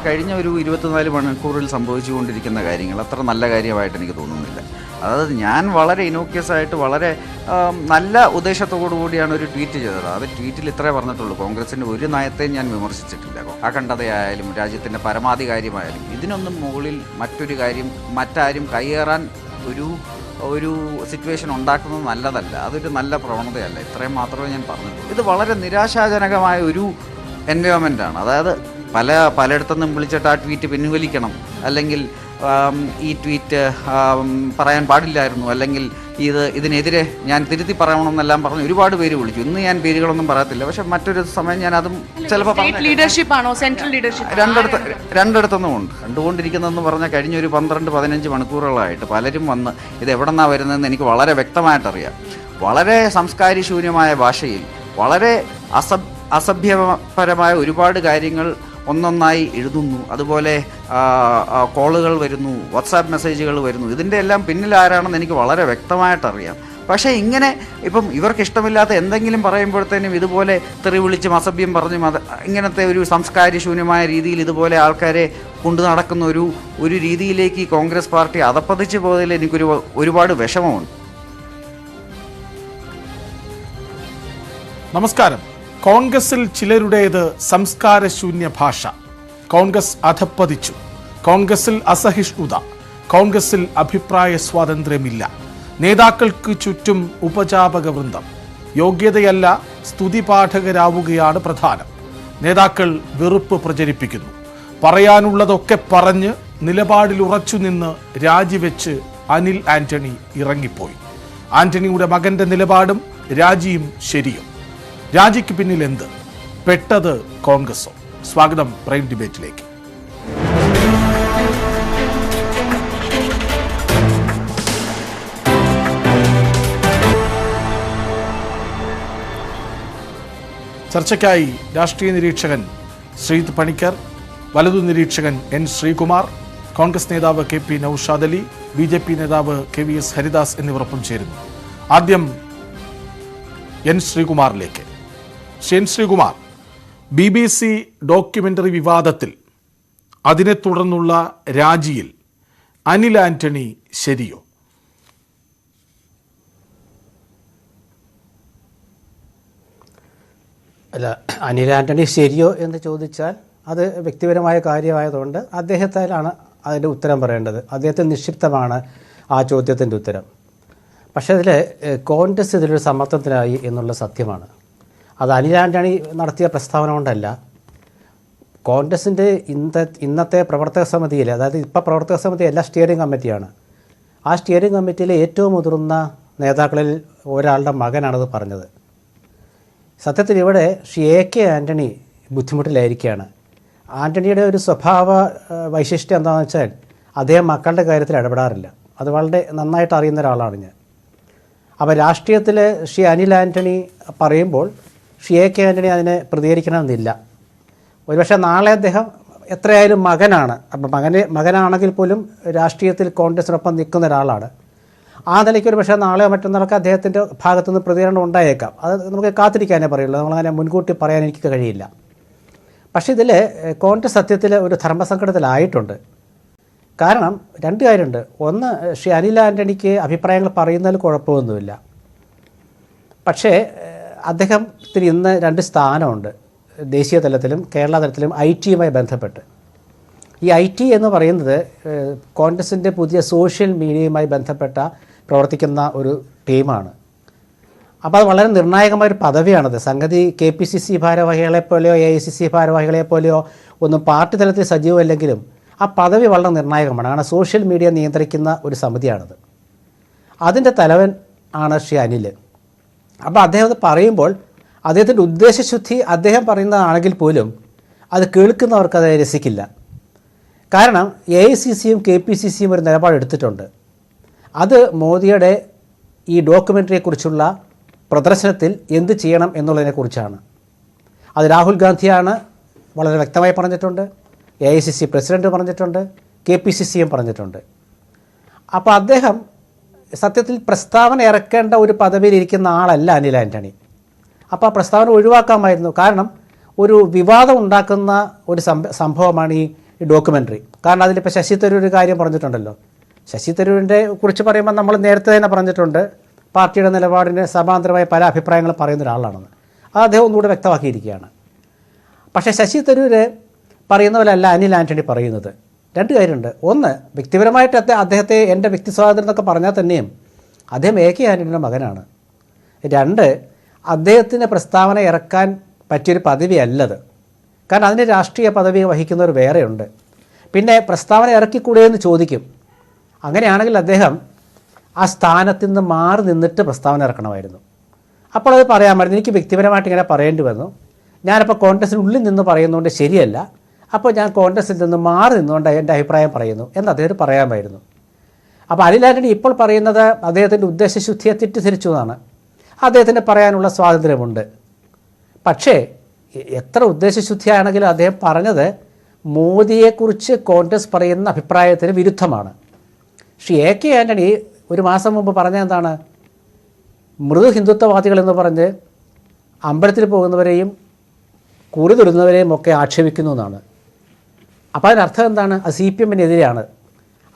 കഴിഞ്ഞ ഒരു 24 മണിക്കൂറിൽ സംഭവിച്ചുകൊണ്ടിരിക്കുന്ന കാര്യങ്ങൾ അത്ര നല്ല കാര്യമായിട്ട് എനിക്ക് തോന്നുന്നില്ല. അതായത് ഞാൻ വളരെ ഇനോക്യസ് ആയിട്ട് വളരെ നല്ല ഉദ്ദേശത്തോടു കൂടിയാണ് ഒരു ട്വീറ്റ് ചെയ്തത്. അത് ട്വീറ്റിൽ ഇത്രേ പറഞ്ഞിട്ടുള്ളൂ, കോൺഗ്രസിൻ്റെ ഒരു നയത്തെയും ഞാൻ വിമർശിച്ചിട്ടില്ല. അഖണ്ഡതയായാലും രാജ്യത്തിൻ്റെ പരമാധികാരമായാലും ഇതിനൊന്നും മുകളിൽ മറ്റൊരു കാര്യം മറ്റാരും കയ്യേറാൻ ഒരു സിറ്റുവേഷൻ ഉണ്ടാക്കുന്നത് നല്ലതല്ല, അതൊരു നല്ല പ്രവണതയല്ല. ഇത്രയും മാത്രമേ ഞാൻ പറഞ്ഞിട്ടുള്ളൂ. ഇത് വളരെ നിരാശാജനകമായ ഒരു എൻവയോൺമെൻറ്റാണ്. അതായത് പലയിടത്തുനിന്നും വിളിച്ചിട്ട് ആ ട്വീറ്റ് പിൻവലിക്കണം, അല്ലെങ്കിൽ ഈ ട്വീറ്റ് പറയാൻ പാടില്ലായിരുന്നു, അല്ലെങ്കിൽ ഇതിനെതിരെ ഞാൻ തിരുത്തി പറയണമെന്നെല്ലാം പറഞ്ഞ് ഒരുപാട് പേര് വിളിച്ചു. ഇന്ന് ഞാൻ പേരുകളൊന്നും പറയത്തില്ല, പക്ഷെ മറ്റൊരു സമയം ഞാൻ അതും ചിലപ്പോൾ രണ്ടിടത്തൊന്നും ഉണ്ട്. കണ്ടുകൊണ്ടിരിക്കുന്നതെന്ന് പറഞ്ഞാൽ കഴിഞ്ഞൊരു 12-15 മണിക്കൂറുകളായിട്ട് പലരും വന്ന് ഇത് എവിടെ നിന്നാണ് വരുന്നതെന്ന് എനിക്ക് വളരെ വ്യക്തമായിട്ടറിയാം. വളരെ സംസ്കാരശൂന്യമായ ഭാഷയിൽ വളരെ അസഭ്യപരമായ ഒരുപാട് കാര്യങ്ങൾ ഒന്നൊന്നായി എഴുതുന്നു. അതുപോലെ കോളുകൾ വരുന്നു, വാട്സാപ്പ് മെസ്സേജുകൾ വരുന്നു. ഇതിൻ്റെ എല്ലാം പിന്നിൽ ആരാണെന്ന് എനിക്ക് വളരെ വ്യക്തമായിട്ടറിയാം. പക്ഷേ ഇങ്ങനെ ഇപ്പം ഇവർക്ക് ഇഷ്ടമില്ലാത്ത എന്തെങ്കിലും പറയുമ്പോഴത്തേനും ഇതുപോലെ തെറി വിളിച്ചും അസഭ്യം പറഞ്ഞും ഇങ്ങനത്തെ ഒരു സംസ്കാരശൂന്യമായ രീതിയിൽ ഇതുപോലെ ആൾക്കാരെ കൊണ്ടു നടക്കുന്ന ഒരു രീതിയിലേക്ക് ഈ കോൺഗ്രസ് പാർട്ടി അധപ്പതിച്ചു പോയതിൽ ഒരുപാട് വിഷമമുണ്ട്. നമസ്കാരം. കോൺഗ്രസിൽ ചിലരുടേത് സംസ്കാരശൂന്യ ഭാഷ. കോൺഗ്രസ് അധപ്പതിച്ചു. കോൺഗ്രസിൽ അസഹിഷ്ണുത. കോൺഗ്രസിൽ അഭിപ്രായ സ്വാതന്ത്ര്യമില്ല. നേതാക്കൾക്ക് ചുറ്റും ഉപജാപക വൃന്ദം. യോഗ്യതയല്ല, സ്തുതിപാഠകരാവുകയാണ് പ്രധാനം. നേതാക്കൾ വെറുപ്പ് പ്രചരിപ്പിക്കുന്നു. പറയാനുള്ളതൊക്കെ പറഞ്ഞ് നിലപാടിൽ ഉറച്ചുനിന്ന് രാജിവെച്ച് അനിൽ ആന്റണി ഇറങ്ങിപ്പോയി. ആന്റണിയുടെ മകന്റെ നിലപാടും രാജിയും ശരിയോ? രാജിക്ക് പിന്നിൽ എന്ത്? പെട്ടത് കോൺഗ്രസോ? സ്വാഗതം പ്രൈം ഡിബേറ്റിലേക്ക്. ചർച്ചയ്ക്കായി രാഷ്ട്രീയ നിരീക്ഷകൻ ശ്രീത് പണിക്കർ, വലതു നിരീക്ഷകൻ എൻ ശ്രീകുമാർ, കോൺഗ്രസ് നേതാവ് KP നൌഷാദ് അലി, BJP നേതാവ് KVS ഹരിദാസ് എന്നിവരൊപ്പം ചേരുന്നു. ആദ്യം എൻ ശ്രീകുമാറിലേക്ക്. എൻ ശ്രീകുമാർ, BBC ഡോക്യുമെന്ററി വിവാദത്തിൽ അതിനെ തുടർന്നുള്ള രാജിയിൽ അനിൽ ആന്റണി ശരിയോ? അല്ല, അനിൽ ആന്റണി ശരിയോ എന്ന് ചോദിച്ചാൽ അത് വ്യക്തിപരമായ കാര്യമായതുകൊണ്ട് അദ്ദേഹത്തിലാണ് അതിൻ്റെ ഉത്തരം പറയേണ്ടത്. അദ്ദേഹത്തിന് നിക്ഷിപ്തമാണ് ആ ചോദ്യത്തിൻ്റെ ഉത്തരം. പക്ഷേ അതിൽ കോൺഗ്രസ് ഇതിലൊരു സമ്മർദ്ദത്തിലായി എന്നുള്ള സത്യമാണ്. അത് അനിൽ ആന്റണി നടത്തിയ പ്രസ്താവന കൊണ്ടല്ല. കോൺഗ്രസിൻ്റെ ഇന്നത്തെ പ്രവർത്തക സമിതിയിൽ, അതായത് ഇപ്പോൾ പ്രവർത്തക സമിതി എല്ലാ സ്റ്റിയറിംഗ് കമ്മിറ്റിയാണ്. ആ സ്റ്റിയറിംഗ് കമ്മിറ്റിയിലെ ഏറ്റവും മുതിർന്ന നേതാക്കളിൽ ഒരാളുടെ മകനാണത് പറഞ്ഞത്. സത്യത്തിൽ ഇവിടെ AK ആന്റണി ബുദ്ധിമുട്ടിലായിരിക്കുകയാണ്. ആന്റണിയുടെ ഒരു സ്വഭാവ വൈശിഷ്ട്യം എന്താണെന്ന് വെച്ചാൽ അദ്ദേഹം മക്കളുടെ കാര്യത്തിൽ ഇടപെടാറില്ല. അത് വളരെ നന്നായിട്ട് അറിയുന്ന ഒരാളാണ് ഞാൻ. അപ്പോൾ രാഷ്ട്രീയത്തിൽ അനിൽ ആന്റണി പറയുമ്പോൾ AK ആന്റണി അതിനെ പ്രതികരിക്കണമെന്നില്ല. ഒരുപക്ഷെ നാളെ അദ്ദേഹം എത്രയായാലും മകനാണ്. അപ്പം മകനാണെങ്കിൽ പോലും രാഷ്ട്രീയത്തിൽ കോൺഗ്രസിനൊപ്പം നിൽക്കുന്ന ഒരാളാണ്. ആ നിലയ്ക്ക് ഒരു പക്ഷേ നാളെയോ മറ്റന്നാളൊക്കെ അദ്ദേഹത്തിൻ്റെ ഭാഗത്തുനിന്ന് പ്രതികരണം ഉണ്ടായേക്കാം. അത് നമുക്ക് കാത്തിരിക്കാനേ പറയുള്ളൂ. നമ്മളങ്ങനെ മുൻകൂട്ടി പറയാൻ എനിക്ക് കഴിയില്ല. പക്ഷേ ഇതിൽ കോൺഗ്രസ് സത്യത്തിൽ ഒരു ധർമ്മസങ്കടത്തിലായിട്ടുണ്ട്. കാരണം രണ്ട് കാര്യമുണ്ട്. ഒന്ന്, അനിൽ ആന്റണിക്ക് അഭിപ്രായങ്ങൾ പറയുന്നതിൽ കുഴപ്പമൊന്നുമില്ല. പക്ഷേ അദ്ദേഹത്തിന് ഇന്ന് 2 സ്ഥാനമുണ്ട് ദേശീയ തലത്തിലും കേരള തലത്തിലും IT-യുമായി ബന്ധപ്പെട്ട്. ഈ IT എന്ന് പറയുന്നത് കോൺഗ്രസിൻ്റെ പുതിയ സോഷ്യൽ മീഡിയയുമായി ബന്ധപ്പെട്ട പ്രവർത്തിക്കുന്ന ഒരു ടീമാണ്. അപ്പോൾ അത് വളരെ നിർണായകമായൊരു പദവിയാണത്. സംഗതി KPCC ഭാരവാഹികളെപ്പോലെയോ AICC ഭാരവാഹികളെപ്പോലെയോ ഒന്നും പാർട്ടി തലത്തിൽ സജീവമല്ലെങ്കിലും ആ പദവി വളരെ നിർണായകമാണ്. കാരണം സോഷ്യൽ മീഡിയ നിയന്ത്രിക്കുന്ന ഒരു സമിതിയാണത്. അതിൻ്റെ തലവൻ ആണ് അനിൽ. അപ്പോൾ അദ്ദേഹം അത് പറയുമ്പോൾ അദ്ദേഹത്തിൻ്റെ ഉദ്ദേശശുദ്ധി അദ്ദേഹം പറയുന്നതാണെങ്കിൽ പോലും അത് കേൾക്കുന്നവർക്ക് അത് രസിക്കില്ല. കാരണം AICC-യും KPCC-യും ഒരു നിലപാടെടുത്തിട്ടുണ്ട്. അത് മോദിയുടെ ഈ ഡോക്യുമെൻ്ററിയെക്കുറിച്ചുള്ള പ്രദർശനത്തിൽ എന്ത് ചെയ്യണം എന്നുള്ളതിനെക്കുറിച്ചാണ്. അത് രാഹുൽ ഗാന്ധിയാണ് വളരെ വ്യക്തമായി പറഞ്ഞിട്ടുണ്ട്, AICC പ്രസിഡൻറ്റ് പറഞ്ഞിട്ടുണ്ട്, KPCC-യും പറഞ്ഞിട്ടുണ്ട്. അപ്പോൾ അദ്ദേഹം സത്യത്തിൽ പ്രസ്താവന ഇറക്കേണ്ട ഒരു പദവിയിലിരിക്കുന്ന ആളല്ല അനിൽ ആന്റണി. അപ്പോൾ ആ പ്രസ്താവന ഒഴിവാക്കാമായിരുന്നു. കാരണം ഒരു വിവാദം ഉണ്ടാക്കുന്ന ഒരു സംഭവമാണ് ഈ ഈ ഡോക്യുമെൻ്ററി. കാരണം അതിലിപ്പോൾ ശശി തരൂർ ഒരു കാര്യം പറഞ്ഞിട്ടുണ്ടല്ലോ. ശശി തരൂരിൻ്റെ കുറിച്ച് പറയുമ്പോൾ നമ്മൾ നേരത്തെ തന്നെ പറഞ്ഞിട്ടുണ്ട് പാർട്ടിയുടെ നിലപാടിന് സമാന്തരമായ പല അഭിപ്രായങ്ങളും പറയുന്ന ഒരാളാണെന്ന്. അത് അദ്ദേഹം ഒന്നുകൂടെ വ്യക്തമാക്കിയിരിക്കുകയാണ്. പക്ഷേ ശശി തരൂർ പറയുന്ന പോലെ അല്ല അനിൽ ആൻ്റണി പറയുന്നത്. രണ്ട് കാര്യമുണ്ട്. ഒന്ന്, വ്യക്തിപരമായിട്ട് അദ്ദേഹത്തെ എൻ്റെ വ്യക്തി സ്വാതന്ത്ര്യം എന്നൊക്കെ പറഞ്ഞാൽ തന്നെയും അദ്ദേഹം എ കെ ആൻ്റണിയുടെ മകനാണ്. രണ്ട്, അദ്ദേഹത്തിന് പ്രസ്താവന ഇറക്കാൻ പറ്റിയൊരു പദവിയല്ലത്. കാരണം അതിന് രാഷ്ട്രീയ പദവി വഹിക്കുന്നവർ വേറെയുണ്ട്. പിന്നെ പ്രസ്താവന ഇറക്കിക്കൂടെ എന്ന് ചോദിക്കും. അങ്ങനെയാണെങ്കിൽ അദ്ദേഹം ആ സ്ഥാനത്ത് നിന്ന് മാറി നിന്നിട്ട് പ്രസ്താവന ഇറക്കണമായിരുന്നു. അപ്പോൾ അത് പറയാമായിരുന്നു. എനിക്ക് വ്യക്തിപരമായിട്ട് ഇങ്ങനെ പറയേണ്ടി വന്നു, ഞാനിപ്പോൾ കോൺഗ്രസിനുള്ളിൽ നിന്ന് പറയുന്നതുകൊണ്ട് ശരിയല്ല, അപ്പോൾ ഞാൻ കോൺഗ്രസിൽ നിന്ന് മാറി നിന്നുകൊണ്ട് എൻ്റെ അഭിപ്രായം പറയുന്നു എന്ന് അദ്ദേഹം പറയാമായിരുന്നു. അപ്പോൾ അനിൽ ആൻ്റണി ഇപ്പോൾ പറയുന്നത് അദ്ദേഹത്തിൻ്റെ ഉദ്ദേശശുദ്ധിയെ തെറ്റിദ്ധരിച്ചു എന്നാണ്. അദ്ദേഹത്തിന് പറയാനുള്ള സ്വാതന്ത്ര്യമുണ്ട്. പക്ഷേ എത്ര ഉദ്ദേശശുദ്ധിയാണെങ്കിലും അദ്ദേഹം പറഞ്ഞത് മോദിയെക്കുറിച്ച് കോൺഗ്രസ് പറയുന്ന അഭിപ്രായത്തിന് വിരുദ്ധമാണ്. ശ്രീ എ കെ ആൻ്റണി ഒരു മാസം മുമ്പ് പറഞ്ഞ എന്താണ്? മൃദു ഹിന്ദുത്വവാദികളെന്ന് പറഞ്ഞ് അമ്പലത്തിൽ പോകുന്നവരെയും കുറി തൊടുന്നവരെയും ഒക്കെ ആക്ഷേപിക്കുന്നു എന്നാണ്. അപ്പോൾ അതിനർത്ഥം എന്താണ്? അത് സി പി എമ്മിനെതിരെയാണ്.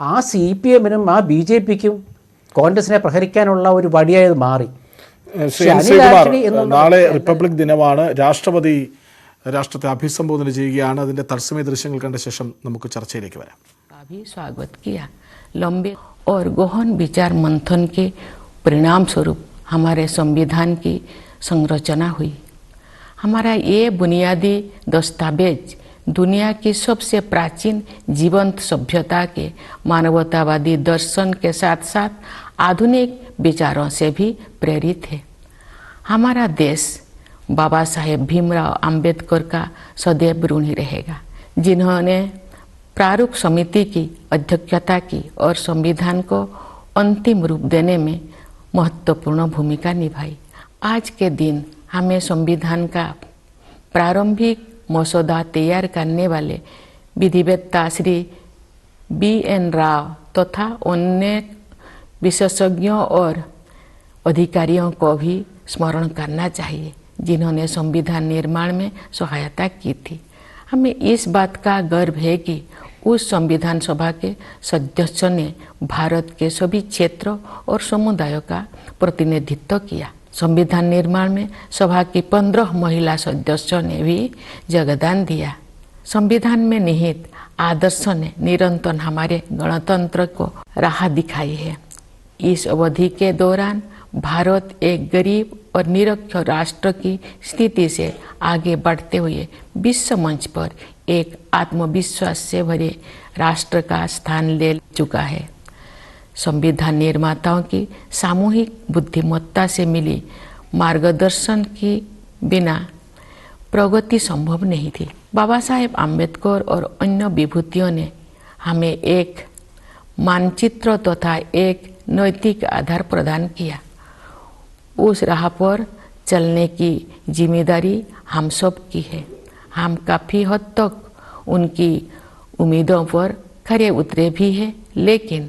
ആ സി പി എമ്മിനും ആ ബി ജെ പിക്കും കോൺഗ്രസിനെ പ്രഹരിക്കാനുള്ള ഒരു വടിയായത് മാറി. നാളെ റിപ്പബ്ലിക് ദിനമാണ്. രാഷ്ട്രപതി രാഷ്ട്രത്തെ അഭിസംബോധന ചെയ്യുകയാണ്. അതിൻ്റെ തത്സമയ ദൃശ്യങ്ങൾ കണ്ട ശേഷം നമുക്ക് ചർച്ചയിലേക്ക് വരാം. स्वागत किया। लंबे और गहन विचार मंथन के परिणाम स्वरूप हमारे संविधान की संरचना हुई। हमारा ये बुनियादी दस्तावेज दुनिया की सबसे प्राचीन जीवंत सभ्यता के मानवतावादी दर्शन के साथ साथ आधुनिक विचारों से भी प्रेरित है। हमारा देश बाबा साहेब भीमराव अंबेडकर का सदैव ऋणी रहेगा, जिन्होंने प्रारूप समिति की अध्यक्षता की और संविधान को अंतिम रूप देने में महत्वपूर्ण भूमिका निभाई। आज के दिन हमें संविधान का प्रारंभिक मसौदा तैयार करने वाले विधिवेत्ता श्री B.N. राव तथा अन्य विशेषज्ञों और अधिकारियों को भी स्मरण करना चाहिए, जिन्होंने संविधान निर्माण में सहायता की थी। हमें इस बात का गर्व है कि उस संविधान सभा के सदस्यों ने भारत के सभी क्षेत्रों और समुदायों का प्रतिनिधित्व किया। संविधान निर्माण में सभा की 15 महिला सदस्यों ने भी योगदान दिया। संविधान में निहित आदर्शों ने निरंतर हमारे गणतंत्र को राह दिखाई है। इस अवधि के दौरान भारत एक गरीब और निरक्षर राष्ट्र की स्थिति से आगे बढ़ते हुए विश्व मंच पर एक आत्मविश्वास से भरे राष्ट्र का स्थान ले चुका है। संविधान निर्माताओं की सामूहिक बुद्धिमत्ता से मिली मार्गदर्शन की बिना प्रगति संभव नहीं थी। बाबा साहेब आम्बेडकर और अन्य विभूतियों ने हमें एक मानचित्र तथा एक नैतिक आधार प्रदान किया। उस राह पर चलने की जिम्मेदारी हम सब की है। हम काफ़ी हद तक उनकी उम्मीदों पर खरे उतरे भी हैं, लेकिन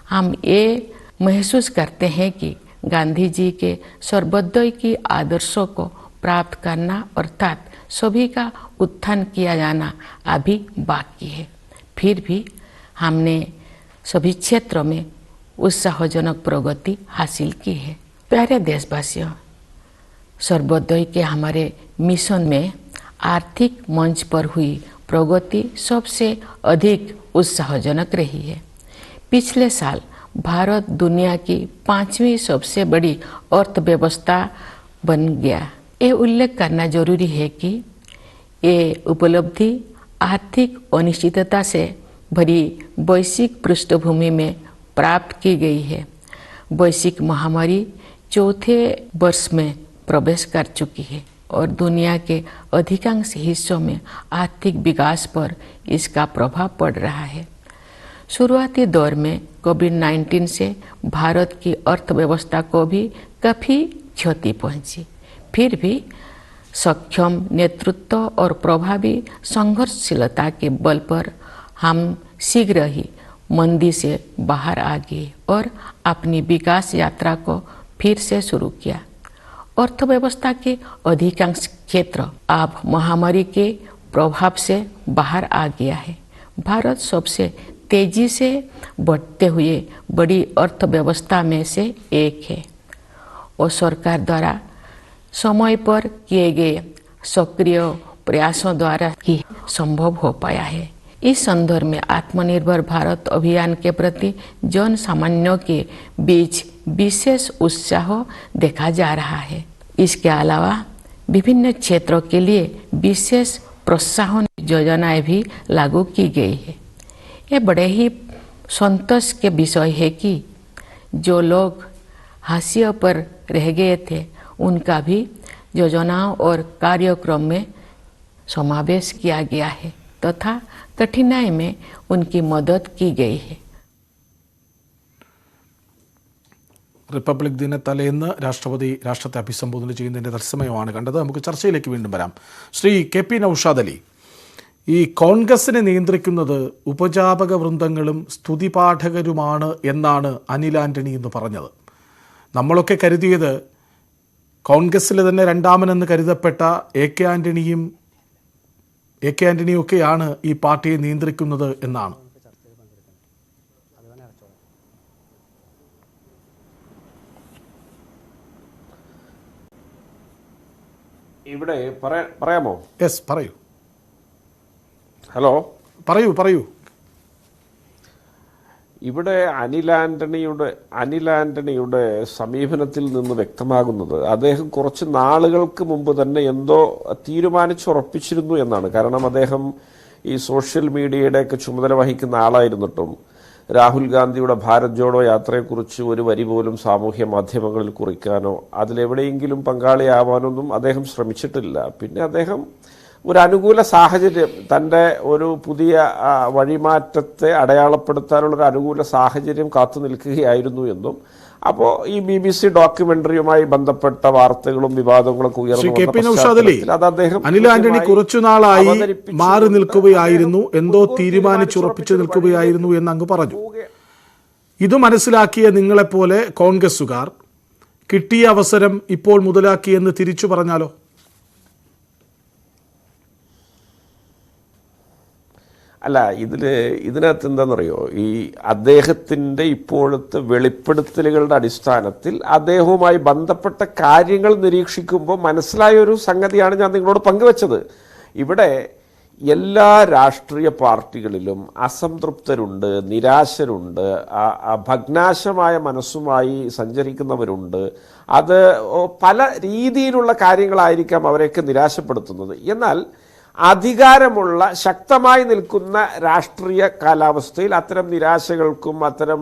हम ये महसूस करते हैं कि गांधी जी के सर्वोदय की आदर्शों को प्राप्त करना अर्थात सभी का उत्थान किया जाना अभी बाकी है। फिर भी हमने सभी क्षेत्रों में उत्साहजनक प्रगति हासिल की है। प्यारे देशवासियों, सर्वोदय के हमारे मिशन में आर्थिक मंच पर हुई प्रगति सबसे अधिक उत्साहजनक रही है। पिछले साल भारत दुनिया की 5वीं सबसे बड़ी अर्थव्यवस्था बन गया। ये उल्लेख करना जरूरी है कि ये उपलब्धि आर्थिक अनिश्चितता से भरी वैश्विक पृष्ठभूमि में प्राप्त की गई है। वैश्विक महामारी चौथे वर्ष में प्रवेश कर चुकी है और दुनिया के अधिकांश हिस्सों में आर्थिक विकास पर इसका प्रभाव पड़ रहा है। शुरुआती दौर में कोविड-19 से भारत की अर्थव्यवस्था को भी काफ़ी क्षति पहुंची। फिर भी सक्षम नेतृत्व और प्रभावी संघर्षशीलता के बल पर हम शीघ्र ही मंदी से बाहर आ गए और अपनी विकास यात्रा को फिर से शुरू किया। अर्थव्यवस्था के अधिकांश क्षेत्र अब महामारी के प्रभाव से बाहर आ गया है। भारत सबसे तेजी से बढ़ते हुए बड़ी अर्थव्यवस्था में से एक है और सरकार द्वारा समय पर किए गए सक्रिय प्रयासों द्वारा ही संभव हो पाया है। इस संदर्भ में आत्मनिर्भर भारत अभियान के प्रति जन सामान्यों के बीच विशेष उत्साह देखा जा रहा है। इसके अलावा विभिन्न क्षेत्रों के लिए विशेष प्रोत्साहन योजनाएं भी लागू की गई है। ये बड़े ही संतोष के विषय है कि जो लोग हाशिए पर रह गए थे उनका भी योजनाओं और कार्यक्रम में समावेश किया गया है तथा कठिनाई में उनकी मदद की गई है। റിപ്പബ്ലിക് ദിന തലേന്ന് രാഷ്ട്രപതി രാഷ്ട്രത്തെ അഭിസംബോധന ചെയ്യുന്നതിൻ്റെ തത്സമയമാണ് കണ്ടത്. നമുക്ക് ചർച്ചയിലേക്ക് വീണ്ടും വരാം. ശ്രീ കെ പി നൗഷാദ് അലി, ഈ കോൺഗ്രസിനെ നിയന്ത്രിക്കുന്നത് ഉപജാപക വൃന്ദങ്ങളും സ്തുതിപാഠകരുമാണ് എന്നാണ് അനിൽ ആൻ്റണി എന്ന് പറഞ്ഞത്. നമ്മളൊക്കെ കരുതിയത് കോൺഗ്രസ്സിലെ തന്നെ രണ്ടാമനെന്ന് കരുതപ്പെട്ട എ കെ ആൻ്റണിയൊക്കെയാണ് ഈ പാർട്ടിയെ നിയന്ത്രിക്കുന്നത് എന്നാണ്. ഇവിടെ പറയാമോ? യെസ്, പറയൂ. ഹലോ, പറയൂ. ഇവിടെ അനിൽ ആന്റണിയുടെ സമീപനത്തിൽ നിന്ന് വ്യക്തമാകുന്നത് അദ്ദേഹം കുറച്ച് നാളുകൾക്ക് മുമ്പ് തന്നെ എന്തോ തീരുമാനിച്ചുറപ്പിച്ചിരുന്നു എന്നാണ്. കാരണം അദ്ദേഹം ഈ സോഷ്യൽ മീഡിയയുടെയൊക്കെ ചുമതല വഹിക്കുന്ന ആളായിരുന്നിട്ടും രാഹുൽ ഗാന്ധിയുടെ ഭാരത് ജോഡോ യാത്രയെക്കുറിച്ച് ഒരു വരി പോലും സാമൂഹ്യ മാധ്യമങ്ങളിൽ കുറിക്കാനോ അതിലെവിടെയെങ്കിലും പങ്കാളിയാവാനൊന്നും അദ്ദേഹം ശ്രമിച്ചിട്ടില്ല. പിന്നെ അദ്ദേഹം ഒരു അനുകൂല സാഹചര്യം, തൻ്റെ ഒരു പുതിയ വഴിമാറ്റത്തെ അടയാളപ്പെടുത്താനുള്ളൊരു അനുകൂല സാഹചര്യം കാത്തു നിൽക്കുകയായിരുന്നു എന്നും, അപ്പോൾ ഈ BBC ഡോക്യുമെന്ററിയുമായി ബന്ധപ്പെട്ട വാർത്തകളും വിവാദങ്ങളൊക്കെ ഉയർന്നു അനിൽ ആന്റണി കുറച്ചുനാളായി മാറി നിൽക്കുകയായിരുന്നു, എന്തോ തീരുമാനിച്ചുറപ്പിച്ചു നിൽക്കുകയായിരുന്നു എന്ന് അങ്ങ് പറഞ്ഞു. ഇത് മനസ്സിലാക്കിയ നിങ്ങളെപ്പോലെ കോൺഗ്രസുകാർ കിട്ടിയ അവസരം ഇപ്പോൾ മുതലാക്കിയെന്ന് തിരിച്ചു പറഞ്ഞാലോ? അല്ല, ഇതിനകത്ത് എന്താണെന്നറിയോ, ഈ അദ്ദേഹത്തിൻ്റെ ഇപ്പോഴത്തെ വെളിപ്പെടുത്തലുകളുടെ അടിസ്ഥാനത്തിൽ അദ്ദേഹവുമായി ബന്ധപ്പെട്ട കാര്യങ്ങൾ നിരീക്ഷിക്കുമ്പോൾ മനസ്സിലായ ഒരു സംഗതിയാണ് ഞാൻ നിങ്ങളോട് പങ്കുവച്ചത്. ഇവിടെ എല്ലാ രാഷ്ട്രീയ പാർട്ടികളിലും അസംതൃപ്തരുണ്ട്, നിരാശരുണ്ട്, ഭഗ്നാശമായ മനസ്സുമായി സഞ്ചരിക്കുന്നവരുണ്ട്. അത് പല രീതിയിലുള്ള കാര്യങ്ങളായിരിക്കാം അവരെയൊക്കെ നിരാശപ്പെടുത്തുന്നത്. എന്നാൽ അധികാരമുള്ള ശക്തമായി നിൽക്കുന്ന രാഷ്ട്രീയ കാലാവസ്ഥയിൽ അത്തരം നിരാശകൾക്കും അത്തരം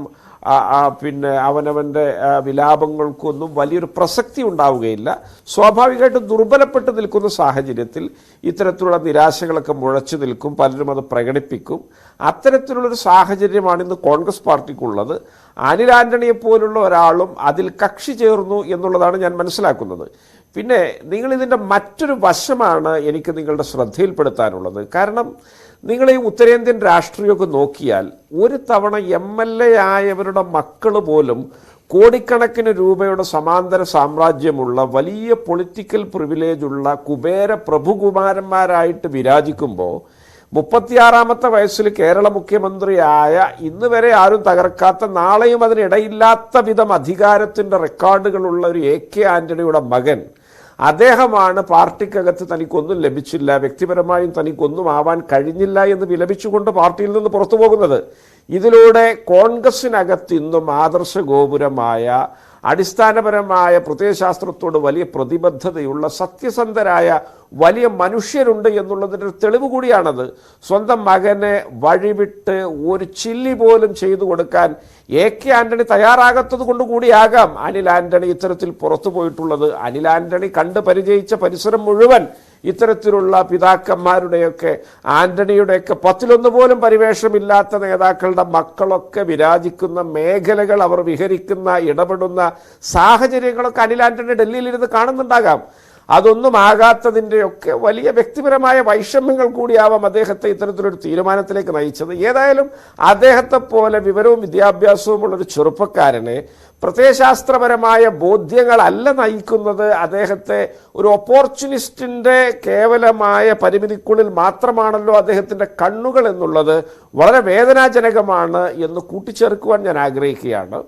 പിന്നെ അവനവൻ്റെ വിലാപങ്ങൾക്കൊന്നും വലിയൊരു പ്രസക്തി ഉണ്ടാവുകയില്ല. സ്വാഭാവികമായിട്ട് ദുർബലപ്പെട്ട് നിൽക്കുന്ന സാഹചര്യത്തിൽ ഇത്തരത്തിലുള്ള നിരാശകളൊക്കെ മുഴച്ചു നിൽക്കും, പലരും അത് പ്രകടിപ്പിക്കും. അത്തരത്തിലുള്ളൊരു സാഹചര്യമാണ് ഇന്ന് കോൺഗ്രസ് പാർട്ടിക്കുള്ളത്. അനിൽ ആന്റണിയെപ്പോലുള്ള ഒരാളും അതിൽ കക്ഷി ചേർന്നു എന്നുള്ളതാണ് ഞാൻ മനസ്സിലാക്കുന്നത്. പിന്നെ നിങ്ങളിതിൻ്റെ മറ്റൊരു വശമാണ് എനിക്ക് നിങ്ങളുടെ ശ്രദ്ധയിൽപ്പെടുത്താനുള്ളത്. കാരണം നിങ്ങൾ ഈ ഉത്തരേന്ത്യൻ രാഷ്ട്രീയമൊക്കെ നോക്കിയാൽ ഒരു തവണ MLA ആയവരുടെ മക്കൾ പോലും കോടിക്കണക്കിന് രൂപയുടെ സമാന്തര സാമ്രാജ്യമുള്ള വലിയ പൊളിറ്റിക്കൽ പ്രിവിലേജുള്ള കുബേര പ്രഭുകുമാരന്മാരായിട്ട് വിരാജിക്കുമ്പോൾ 36ാമത്തെ വയസ്സിൽ കേരള മുഖ്യമന്ത്രിയായ ഇന്ന് വരെ ആരും തകർക്കാത്ത, നാളെയും അതിനിടയില്ലാത്ത വിധം അധികാരത്തിൻ്റെ റെക്കോർഡുകളുള്ള ഒരു AK ആന്റണിയുടെ മകൻ, അദ്ദേഹമാണ് പാർട്ടിക്കകത്ത് തനിക്കൊന്നും ലഭിച്ചില്ല, വ്യക്തിപരമായും തനിക്കൊന്നും ആവാൻ കഴിഞ്ഞില്ല എന്ന് വിലപിച്ചുകൊണ്ട് പാർട്ടിയിൽ നിന്ന് പുറത്തു പോകുന്നത്. ഇതിലൂടെ കോൺഗ്രസിനകത്ത് ഇന്നും ആദർശഗോപുരമായ അടിസ്ഥാനപരമായ പ്രത്യയശാസ്ത്രത്തോട് വലിയ പ്രതിബദ്ധതയുള്ള സത്യസന്ധരായ വലിയ മനുഷ്യരുണ്ട് എന്നുള്ളതിൻ്റെ ഒരു തെളിവ് കൂടിയാണത്. സ്വന്തം മകനെ വഴിവിട്ട് ഒരു ചില്ലി പോലും ചെയ്തു കൊടുക്കാൻ AK ആന്റണി തയ്യാറാകാത്തത് കൊണ്ട് കൂടിയാകാം അനിൽ ആന്റണി ഇത്തരത്തിൽ പുറത്തു പോയിട്ടുള്ളത്. അനിൽ ആന്റണി കണ്ട് പരിചയിച്ച പരിസരം മുഴുവൻ ഇത്തരത്തിലുള്ള പിതാക്കന്മാരുടെയൊക്കെ ആന്റണിയുടെയൊക്കെ 10-1 പോലും പരിവേഷമില്ലാത്ത നേതാക്കളുടെ മക്കളൊക്കെ വിരാജിക്കുന്ന മേഖലകൾ, അവർ വിഹരിക്കുന്ന ഇടപെടുന്ന സാഹചര്യങ്ങളൊക്കെ അനിൽ ആന്റണി ഡൽഹിയിലിരുന്ന് കാണുന്നുണ്ടാകാം. അതൊന്നും ആകാത്തതിൻ്റെയൊക്കെ വലിയ വ്യക്തിപരമായ വൈഷമ്യങ്ങൾ കൂടിയാവാം അദ്ദേഹത്തെ ഇത്തരത്തിലൊരു തീരുമാനത്തിലേക്ക് നയിച്ചത്. ഏതായാലും അദ്ദേഹത്തെ പോലെ വിവരവും വിദ്യാഭ്യാസവുമുള്ളൊരു ചെറുപ്പക്കാരനെ പ്രത്യയശാസ്ത്രപരമായ ബോധ്യങ്ങളല്ല നയിക്കുന്നത്. അദ്ദേഹത്തെ ഒരു ഓപ്പർച്യൂണിസ്റ്റിൻ്റെ കേവലമായ പരിമിതിക്കുള്ളിൽ മാത്രമാണല്ലോ അദ്ദേഹത്തിൻ്റെ കണ്ണുകൾ എന്നുള്ളത് വളരെ വേദനാജനകമാണ് എന്ന് കൂട്ടിച്ചേർക്കുവാൻ ഞാൻ ആഗ്രഹിക്കുകയാണ്.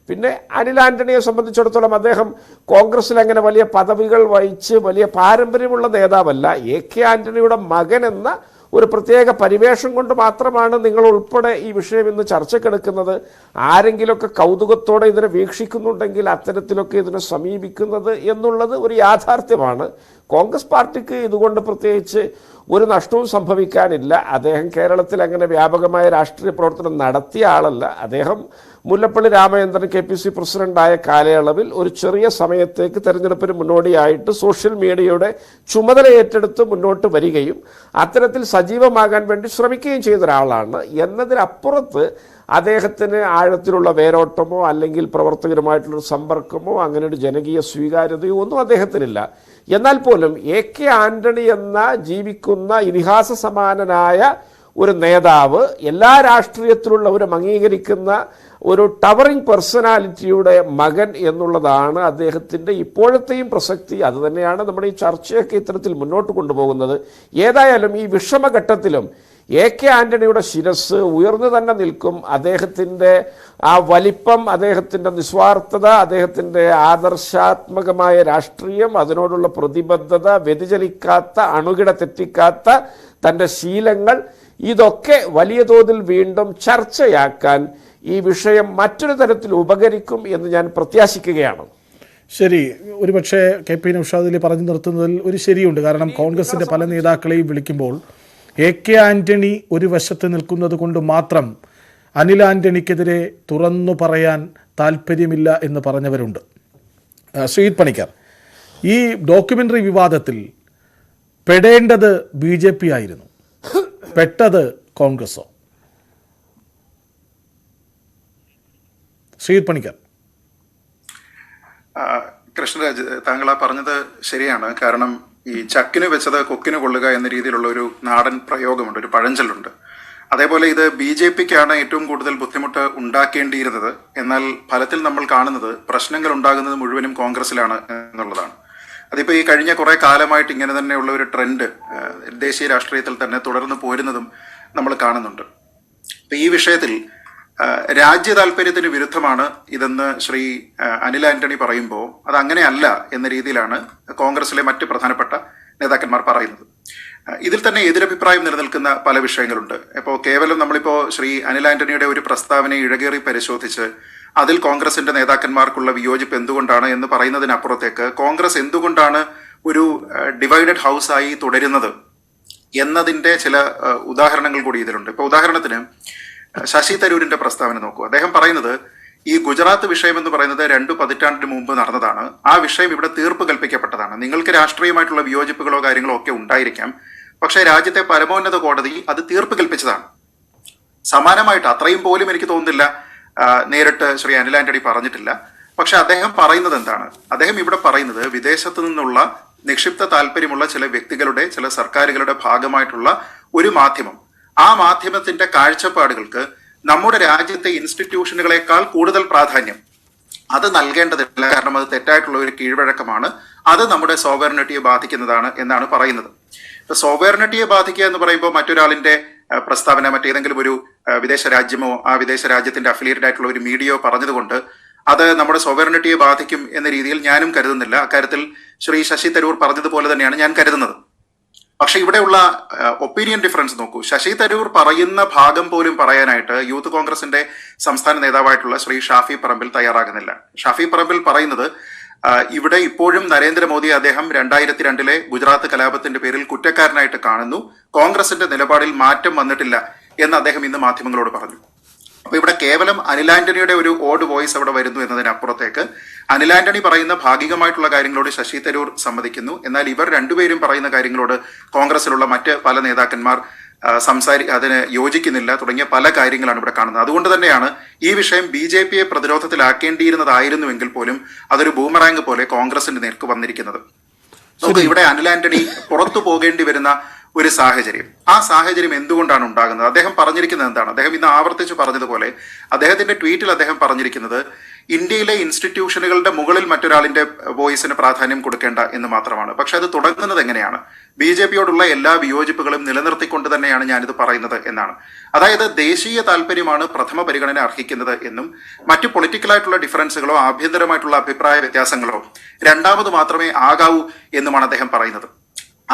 പിന്നെ അനിൽ ആന്റണിയെ സംബന്ധിച്ചിടത്തോളം അദ്ദേഹം കോൺഗ്രസിൽ അങ്ങനെ വലിയ പദവികൾ വഹിച്ച് വലിയ പാരമ്പര്യമുള്ള നേതാവല്ല. AK ആന്റണിയുടെ മകൻ എന്ന ഒരു പ്രത്യേക പരിവേഷം കൊണ്ട് മാത്രമാണ് നിങ്ങൾ ഉൾപ്പെടെ ഈ വിഷയം ഇന്ന് ചർച്ചക്കെടുക്കുന്നത്. ആരെങ്കിലുമൊക്കെ കൗതുകത്തോടെ ഇതിനെ വീക്ഷിക്കുന്നുണ്ടെങ്കിൽ അത്തരത്തിലൊക്കെ ഇതിനെ സമീപിക്കുന്നത് എന്നുള്ളത് ഒരു യാഥാർത്ഥ്യമാണ്. കോൺഗ്രസ് പാർട്ടിക്ക് ഇതുകൊണ്ട് പ്രത്യേകിച്ച് ഒരു നഷ്ടവും സംഭവിക്കാനില്ല. അദ്ദേഹം കേരളത്തിൽ അങ്ങനെ വ്യാപകമായ രാഷ്ട്രീയ പ്രവർത്തനം നടത്തിയ ആളല്ല. അദ്ദേഹം മുല്ലപ്പള്ളി രാമചന്ദ്രൻ KPC പ്രസിഡന്റായ കാലയളവിൽ ഒരു ചെറിയ സമയത്തേക്ക് തെരഞ്ഞെടുപ്പിന് മുന്നോടിയായിട്ട് സോഷ്യൽ മീഡിയയുടെ ചുമതല ഏറ്റെടുത്ത് മുന്നോട്ട് വരികയും അത്തരത്തിൽ സജീവമാകാൻ വേണ്ടി ശ്രമിക്കുകയും ചെയ്ത ഒരാളാണ്. എന്നതിനപ്പുറത്ത് അദ്ദേഹത്തിന് ആഴത്തിലുള്ള വേരോട്ടമോ അല്ലെങ്കിൽ പ്രവർത്തകരുമായിട്ടുള്ളൊരു സമ്പർക്കമോ അങ്ങനെ ഒരു ജനകീയ സ്വീകാര്യതയോ ഒന്നും അദ്ദേഹത്തിനില്ല. എന്നാൽ പോലും AK ആന്റണി എന്ന ജീവിക്കുന്ന ഇതിഹാസ സമാനനായ ഒരു നേതാവ്, എല്ലാ രാഷ്ട്രീയത്തിലുള്ളവരും അംഗീകരിക്കുന്ന ഒരു ടവറിംഗ് പേഴ്സണാലിറ്റിയുടെ മകൻ എന്നുള്ളതാണ് അദ്ദേഹത്തിൻ്റെ ഇപ്പോഴത്തെയും പ്രസക്തി. അതുതന്നെയാണ് നമ്മുടെ ഈ ചർച്ചയൊക്കെ ഇത്തരത്തിൽ മുന്നോട്ട് കൊണ്ടുപോകുന്നത്. ഏതായാലും ഈ വിഷമഘട്ടത്തിലും AK ആന്റണിയുടെ ശിരസ് ഉയർന്നു തന്നെ നിൽക്കും. അദ്ദേഹത്തിൻ്റെ ആ വലിപ്പം, അദ്ദേഹത്തിൻ്റെ നിസ്വാർത്ഥത, അദ്ദേഹത്തിൻ്റെ ആദർശാത്മകമായ രാഷ്ട്രീയം, അതിനോടുള്ള പ്രതിബദ്ധത, വ്യതിചലിക്കാത്ത അണുകിട തെറ്റിക്കാത്ത തൻ്റെ ശീലങ്ങൾ, ഇതൊക്കെ വലിയ തോതിൽ വീണ്ടും ചർച്ചയാക്കാൻ ഈ വിഷയം മറ്റൊരു തരത്തിൽ ഉപകരിക്കും എന്ന് ഞാൻ പ്രത്യാശിക്കുകയാണ്. ശരി, ഒരുപക്ഷെ KP നൗഷാദ് പറഞ്ഞു നിർത്തുന്നതിൽ ഒരു ശരിയുണ്ട്. കാരണം കോൺഗ്രസിൻ്റെ പല നേതാക്കളെയും വിളിക്കുമ്പോൾ AK ആന്റണി ഒരു വശത്ത് നിൽക്കുന്നത് കൊണ്ട് മാത്രം അനിൽ ആന്റണിക്കെതിരെ തുറന്നു പറയാൻ താല്പര്യമില്ല എന്ന് പറഞ്ഞവരുണ്ട്. ശ്രീജിത് പണിക്കർ, ഈ ഡോക്യുമെൻ്ററി വിവാദത്തിൽ പെടേണ്ടത് BJP ആയിരുന്നു, പെട്ടത് കോൺഗ്രസോ? ശ്രീജിത് പണിക്കർ. കൃഷ്ണരാജ്, താങ്കൾ ആ പറഞ്ഞത് ശരിയാണ്. കാരണം ഈ ചക്കിന് വെച്ചത് കൊക്കിന് കൊള്ളുക എന്ന രീതിയിലുള്ള ഒരു നാടൻ പ്രയോഗമുണ്ട്, ഒരു പഴഞ്ചൊല്ലുണ്ട്. അതേപോലെ ഇത് BJPക്കാണ് ഏറ്റവും കൂടുതൽ ബുദ്ധിമുട്ട് ഉണ്ടാക്കേണ്ടിയിരുന്നത്. എന്നാൽ ഫലത്തിൽ നമ്മൾ കാണുന്നത് പ്രശ്നങ്ങൾ ഉണ്ടാകുന്നത് മുഴുവനും കോൺഗ്രസിലാണ് എന്നുള്ളതാണ്. അതിപ്പോൾ ഈ കഴിഞ്ഞ കുറേ കാലമായിട്ട് ഇങ്ങനെ തന്നെയുള്ള ഒരു ട്രെൻഡ് ദേശീയ രാഷ്ട്രീയത്തിൽ തന്നെ തുടർന്ന് പോരുന്നതും നമ്മൾ കാണുന്നുണ്ട്. ഇപ്പം ഈ വിഷയത്തിൽ രാജ്യ താല്പര്യത്തിന് വിരുദ്ധമാണ് ഇതെന്ന് ശ്രീ അനിൽ ആന്റണി പറയുമ്പോൾ അത് അങ്ങനെയല്ല എന്ന രീതിയിലാണ് കോൺഗ്രസിലെ മറ്റ് പ്രധാനപ്പെട്ട നേതാക്കന്മാർ പറയുന്നത്. ഇതിൽ തന്നെ എതിരഭിപ്രായം നിലനിൽക്കുന്ന പല വിഷയങ്ങളുണ്ട്. ഇപ്പോൾ കേവലം നമ്മളിപ്പോൾ ശ്രീ അനിൽ ആന്റണിയുടെ ഒരു പ്രസ്താവനയെ ഇഴകേറി പരിശോധിച്ച് അതിൽ കോൺഗ്രസിന്റെ നേതാക്കന്മാർക്കുള്ള വിയോജിപ്പ് എന്തുകൊണ്ടാണ് എന്ന് പറയുന്നതിനപ്പുറത്തേക്ക് കോൺഗ്രസ് എന്തുകൊണ്ടാണ് ഒരു ഡിവൈഡഡ് ഹൗസായി തുടരുന്നത് എന്നതിൻ്റെ ചില ഉദാഹരണങ്ങൾ കൂടി ഇതിലുണ്ട്. ഇപ്പോൾ ഉദാഹരണത്തിന് ശശി തരൂരിന്റെ പ്രസ്താവന നോക്കൂ. അദ്ദേഹം പറയുന്നത് ഈ ഗുജറാത്ത് വിഷയം എന്ന് പറയുന്നത് 2 പതിറ്റാണ്ടിന് മുമ്പ് നടന്നതാണ്. ആ വിഷയം ഇവിടെ തീർപ്പ് കൽപ്പിക്കപ്പെട്ടതാണ്. നിങ്ങൾക്ക് രാഷ്ട്രീയമായിട്ടുള്ള വിയോജിപ്പുകളോ കാര്യങ്ങളോ ഒക്കെ ഉണ്ടായിരിക്കാം, പക്ഷേ രാജ്യത്തെ പരമോന്നത കോടതി അത് തീർപ്പ് കൽപ്പിച്ചതാണ്. സമാനമായിട്ട് അത്രയും പോലും എനിക്ക് തോന്നുന്നില്ല നേരിട്ട് ശ്രീ അനിൽ ആന്റണി പറഞ്ഞിട്ടില്ല. പക്ഷെ അദ്ദേഹം പറയുന്നത് എന്താണ്? അദ്ദേഹം ഇവിടെ പറയുന്നത് വിദേശത്തു നിന്നുള്ള നിക്ഷിപ്ത താല്പര്യമുള്ള ചില വ്യക്തികളുടെ, ചില സർക്കാരുകളുടെ ഭാഗമായിട്ടുള്ള ഒരു മാധ്യമം, ആ മാധ്യമത്തിന്റെ കാഴ്ചപ്പാടുകൾക്ക് നമ്മുടെ രാജ്യത്തെ ഇൻസ്റ്റിറ്റ്യൂഷനുകളെക്കാൾ കൂടുതൽ പ്രാധാന്യം അത് നൽകേണ്ടതില്ല. കാരണം അത് തെറ്റായിട്ടുള്ള ഒരു കീഴ്വഴക്കമാണ്, അത് നമ്മുടെ സോവറിനിറ്റിയെ ബാധിക്കുന്നതാണ് എന്നാണ് പറയുന്നത്. ഇപ്പൊ സോവറിനിറ്റിയെ ബാധിക്കുക എന്ന് പറയുമ്പോൾ മറ്റൊരാളിന്റെ പ്രസ്താവന മറ്റേതെങ്കിലും ഒരു വിദേശ രാജ്യമോ ആ വിദേശ രാജ്യത്തിന്റെ അഫിലിയേറ്റഡ് ആയിട്ടുള്ള ഒരു മീഡിയയോ പറഞ്ഞതുകൊണ്ട് അത് നമ്മുടെ സോവറിനിറ്റിയെ ബാധിക്കും എന്ന രീതിയിൽ ഞാനും കരുതുന്നില്ല. അക്കാര്യത്തിൽ ശ്രീ ശശി തരൂർ പറഞ്ഞതുപോലെ തന്നെയാണ് ഞാൻ കരുതുന്നത്. പക്ഷെ ഇവിടെയുള്ള ഒപ്പീനിയൻ ഡിഫറൻസ് നോക്കൂ. ശശി തരൂർ പറയുന്ന ഭാഗം പോലും പറയാനായിട്ട് യൂത്ത് കോൺഗ്രസിന്റെ സംസ്ഥാന നേതാവായിട്ടുള്ള ശ്രീ ഷാഫി പറമ്പിൽ തയ്യാറാകുന്നില്ല. ഷാഫി പറമ്പിൽ പറയുന്നത് ഇവിടെ ഇപ്പോഴും നരേന്ദ്രമോദി അദ്ദേഹം 2002 ഗുജറാത്ത് കലാപത്തിന്റെ പേരിൽ കുറ്റക്കാരനായിട്ട് കാണുന്നു, കോൺഗ്രസിന്റെ നിലപാടിൽ മാറ്റം വന്നിട്ടില്ല എന്ന് അദ്ദേഹം ഇന്ന് മാധ്യമങ്ങളോട് പറഞ്ഞു. അപ്പൊ ഇവിടെ കേവലം അനിൽ ആന്റണിയുടെ ഒരു ഓഡ് വോയിസ് അവിടെ വരുന്നു എന്നതിനപ്പുറത്തേക്ക് അനിൽ ആന്റണി പറയുന്ന ഭാഗികമായിട്ടുള്ള കാര്യങ്ങളോട് ശശി തരൂർ സമ്മതിക്കുന്നു. എന്നാൽ ഇവർ രണ്ടുപേരും പറയുന്ന കാര്യങ്ങളോട് കോൺഗ്രസിലുള്ള മറ്റ് പല നേതാക്കന്മാർ അതിന് യോജിക്കുന്നില്ല തുടങ്ങിയ പല കാര്യങ്ങളാണ് ഇവിടെ കാണുന്നത്. അതുകൊണ്ട് തന്നെയാണ് ഈ വിഷയം BJPയെ പ്രതിരോധത്തിലാക്കേണ്ടിയിരുന്നതായിരുന്നുവെങ്കിൽ പോലും അതൊരു ബൂമറാങ് പോലെ കോൺഗ്രസിന്റെ നേർക്ക് വന്നിരിക്കുന്നത്. നമുക്ക് ഇവിടെ അനിൽ ആന്റണി പുറത്തു പോകേണ്ടി വരുന്ന ഒരു സാഹചര്യം, ആ സാഹചര്യം എന്തുകൊണ്ടാണ് ഉണ്ടാകുന്നത്? അദ്ദേഹം പറഞ്ഞിരിക്കുന്നത് എന്താണ്? അദ്ദേഹം ഇന്ന് ആവർത്തിച്ച് പറഞ്ഞതുപോലെ അദ്ദേഹത്തിന്റെ ട്വീറ്റിൽ അദ്ദേഹം പറഞ്ഞിരിക്കുന്നത് ഇന്ത്യയിലെ ഇൻസ്റ്റിറ്റ്യൂഷനുകളുടെ മുകളിൽ മറ്റൊരാളിന്റെ വോയിസിന് പ്രാധാന്യം കൊടുക്കേണ്ട എന്ന് മാത്രമാണ്. പക്ഷെ അത് തുടങ്ങുന്നത് എങ്ങനെയാണ്? BJP-യോടുള്ള എല്ലാ വിയോജിപ്പുകളും നിലനിർത്തിക്കൊണ്ട് തന്നെയാണ് ഞാനിത് പറയുന്നത് എന്നാണ്. അതായത് ദേശീയ താല്പര്യമാണ് പ്രഥമ പരിഗണന അർഹിക്കുന്നത് എന്നും മറ്റു പൊളിറ്റിക്കലായിട്ടുള്ള ഡിഫറൻസുകളോ ആഭ്യന്തരമായിട്ടുള്ള അഭിപ്രായ വ്യത്യാസങ്ങളോ രണ്ടാമത് മാത്രമേ ആകാവൂ എന്നുമാണ് അദ്ദേഹം പറയുന്നത്.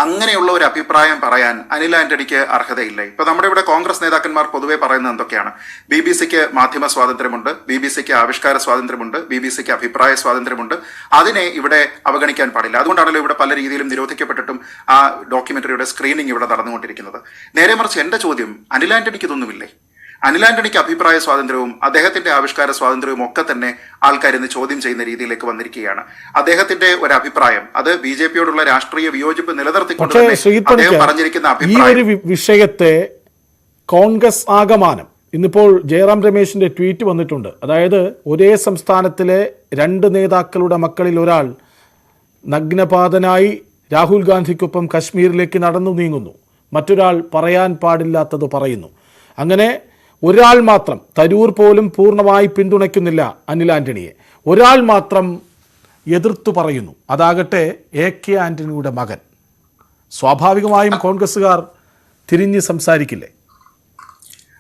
അങ്ങനെയുള്ള ഒരു അഭിപ്രായം പറയാൻ അനിൽ ആന്റണിക്ക് അർഹതയില്ല. ഇപ്പൊ നമ്മുടെ ഇവിടെ കോൺഗ്രസ് നേതാക്കന്മാർ പൊതുവെ പറയുന്നത് എന്തൊക്കെയാണ്? BBC-ക്ക് മാധ്യമ സ്വാതന്ത്ര്യമുണ്ട്, BBC-ക്ക് ആവിഷ്കാര സ്വാതന്ത്ര്യമുണ്ട്, BBC-ക്ക് അഭിപ്രായ സ്വാതന്ത്ര്യമുണ്ട്, അതിനെ ഇവിടെ അവഗണിക്കാൻ പാടില്ല. അതുകൊണ്ടാണല്ലോ ഇവിടെ പല രീതിയിലും നിരോധിക്കപ്പെട്ടിട്ടും ആ ഡോക്യുമെന്ററിയുടെ സ്ക്രീനിങ് ഇവിടെ നടന്നുകൊണ്ടിരിക്കുന്നത്. നേരെ മറിച്ച് എന്റെ ചോദ്യം, അനിൽ ആന്റണിക്ക് ഇതൊന്നുമില്ലേ? അനിൽ ആന്റണിക്ക് അഭിപ്രായ സ്വാതന്ത്ര്യവും അദ്ദേഹത്തിന്റെ ആവിഷ്കാര സ്വാതന്ത്ര്യവും ഒക്കെ തന്നെ ആൾക്കാർ ഇന്ന് ചോദ്യം ചെയ്യുന്ന രീതിയിലേക്ക് വന്നിരിക്കുകയാണ്. അദ്ദേഹത്തിന്റെ ഒരു അഭിപ്രായം അത് BJP-യോടുള്ള രാഷ്ട്രീയ വിയോജിപ്പ് നിലനിർത്തിക്കൊണ്ട് അദ്ദേഹം പറഞ്ഞിരിക്കുന്ന ഈ ഒരു വിഷയത്തെ കോൺഗ്രസ് ആകമാനം ഇന്നിപ്പോൾ ജയറാം രമേശിന്റെ ട്വീറ്റ് വന്നിട്ടുണ്ട്. അതായത് ഒരേ സംസ്ഥാനത്തിലെ 2 നേതാക്കളുടെ മക്കളിൽ ഒരാൾ നഗ്നപാതനായി രാഹുൽ ഗാന്ധിക്കൊപ്പം കശ്മീരിലേക്ക് നടന്നു നീങ്ങുന്നു, മറ്റൊരാൾ പറയാൻ പാടില്ലാത്തത് പറയുന്നു. അങ്ങനെ ഒരാൾ മാത്രം, തരൂർ പോലും പൂർണ്ണമായി പിന്തുണയ്ക്കുന്നില്ല അനിൽ ആന്റണിയെ, ഒരാൾ മാത്രം എതിർത്തു പറയുന്നു, അതാകട്ടെ AK ആന്റണിയുടെ മകൻ. സ്വാഭാവികമായും കോൺഗ്രസ്സുകാർ തിരിഞ്ഞ് സംസാരിക്കില്ലേ?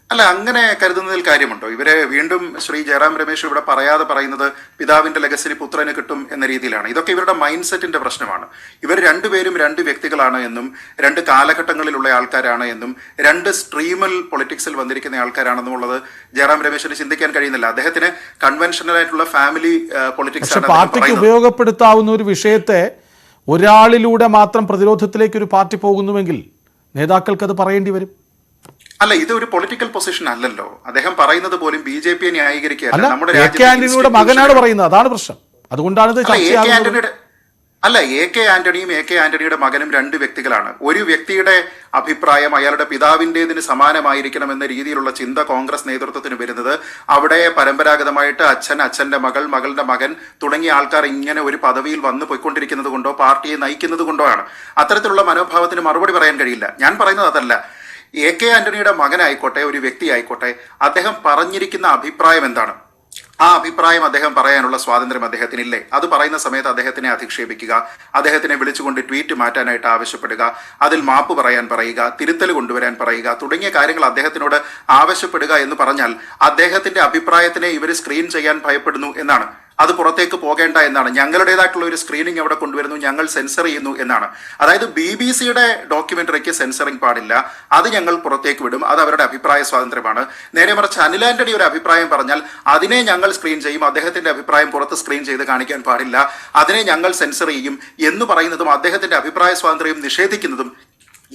അല്ല, അങ്ങനെ കരുതുന്നതിൽ കാര്യമുണ്ടോ? ഇവരെ വീണ്ടും ശ്രീ ജയറാം രമേശ് ഇവിടെ പറയാതെ പറയുന്നത് പിതാവിന്റെ ലെഗസിന് പുത്രന് കിട്ടും എന്ന രീതിയിലാണ്. ഇതൊക്കെ ഇവരുടെ മൈൻഡ് സെറ്റിന്റെ പ്രശ്നമാണ്. ഇവർ രണ്ടുപേരും 2 വ്യക്തികളാണ് എന്നും 2 കാലഘട്ടങ്ങളിലുള്ള ആൾക്കാരാണ് എന്നും 2 സ്ട്രീമിൽ പൊളിറ്റിക്സിൽ വന്നിരിക്കുന്ന ആൾക്കാരാണെന്നുള്ളത് ജയറാം രമേശിന് ചിന്തിക്കാൻ കഴിയുന്നില്ല. അദ്ദേഹത്തിന് കൺവെൻഷണൽ ആയിട്ടുള്ള ഫാമിലി പൊളിറ്റിക്സ് ആണ് പാർട്ടിക്ക് ഉപയോഗപ്പെടുത്താവുന്ന ഒരു വിഷയത്തെ ഒരാളിലൂടെ മാത്രം പ്രതിരോധത്തിലേക്ക് ഒരു പാർട്ടി പോകുന്നുവെങ്കിൽ നേതാക്കൾക്ക് അത് പറയേണ്ടി വരും. അല്ല, ഇത് ഒരു പൊളിറ്റിക്കൽ പൊസിഷൻ അല്ലല്ലോ. അദ്ദേഹം പറയുന്നത് പോലും BJP-യെ ന്യായീകരിക്കുകയല്ല. നമ്മുടെ ആന്റണിയുടെ മകനാണ് പറയുന്നത്, അതാണ് പ്രശ്നം. അതുകൊണ്ടാണ് AK ആന്റണിയും AK ആന്റണിയുടെ മകനും 2 വ്യക്തികളാണ്. ഒരു വ്യക്തിയുടെ അഭിപ്രായം അയാളുടെ പിതാവിൻ്റെതിന് സമാനമായിരിക്കണമെന്ന രീതിയിലുള്ള ചിന്ത കോൺഗ്രസ് നേതൃത്വത്തിന് വരുന്നത് അവിടെ പരമ്പരാഗതമായിട്ട് അച്ഛൻ, അച്ഛന്റെ മകൾ, മകളുടെ മകൻ തുടങ്ങിയ ആൾക്കാർ ഇങ്ങനെ ഒരു പദവിയിൽ വന്നു പോയിക്കൊണ്ടിരിക്കുന്നത് കൊണ്ടോ പാർട്ടിയെ നയിക്കുന്നത് കൊണ്ടോ ആണ്. അത്തരത്തിലുള്ള മനോഭാവത്തിന് മറുപടി പറയാൻ കഴിയില്ല. ഞാൻ പറയുന്നത് അതല്ല. AK ആന്റണിയുടെ മകനായിക്കോട്ടെ, ഒരു വ്യക്തി ആയിക്കോട്ടെ, അദ്ദേഹം പറഞ്ഞിരിക്കുന്ന അഭിപ്രായം എന്താണ്? ആ അഭിപ്രായം അദ്ദേഹം പറയാനുള്ള സ്വാതന്ത്ര്യം അദ്ദേഹത്തിനില്ലേ? അത് പറയുന്ന സമയത്ത് അദ്ദേഹത്തിനെ അധിക്ഷേപിക്കുക, അദ്ദേഹത്തിനെ വിളിച്ചുകൊണ്ട് ട്വീറ്റ് മാറ്റാനായിട്ട് ആവശ്യപ്പെടുക, അതിൽ മാപ്പ് പറയാൻ പറയുക, തിരുത്തൽ കൊണ്ടുവരാൻ പറയുക തുടങ്ങിയ കാര്യങ്ങൾ അദ്ദേഹത്തിനോട് ആവശ്യപ്പെടുക എന്ന് പറഞ്ഞാൽ അദ്ദേഹത്തിന്റെ അഭിപ്രായത്തിനെ ഇവർ സ്ക്രീൻ ചെയ്യാൻ ഭയപ്പെടുന്നു എന്നാണ്. അത് പുറത്തേക്ക് പോകേണ്ട എന്നാണ്. ഞങ്ങളുടേതായിട്ടുള്ള ഒരു സ്ക്രീനിങ് അവിടെ കൊണ്ടുവരുന്നു, ഞങ്ങൾ സെൻസർ ചെയ്യുന്നു എന്നാണ്. അതായത് BBC-യുടെ ഡോക്യുമെന്ററിക്ക് സെൻസറിങ് പാടില്ല, അത് ഞങ്ങൾ പുറത്തേക്ക് വിടും, അത് അവരുടെ അഭിപ്രായ സ്വാതന്ത്ര്യമാണ്. നേരെ മറിച്ച് അനിൽ ആന്റണി ഒരു അഭിപ്രായം പറഞ്ഞാൽ അതിനെ ഞങ്ങൾ സ്ക്രീൻ ചെയ്യും, അദ്ദേഹത്തിന്റെ അഭിപ്രായം പുറത്ത് സ്ക്രീൻ ചെയ്ത് കാണിക്കാൻ പാടില്ല, അതിനെ ഞങ്ങൾ സെൻസർ ചെയ്യും എന്ന് പറയുന്നതും അദ്ദേഹത്തിന്റെ അഭിപ്രായ സ്വാതന്ത്ര്യം നിഷേധിക്കുന്നതും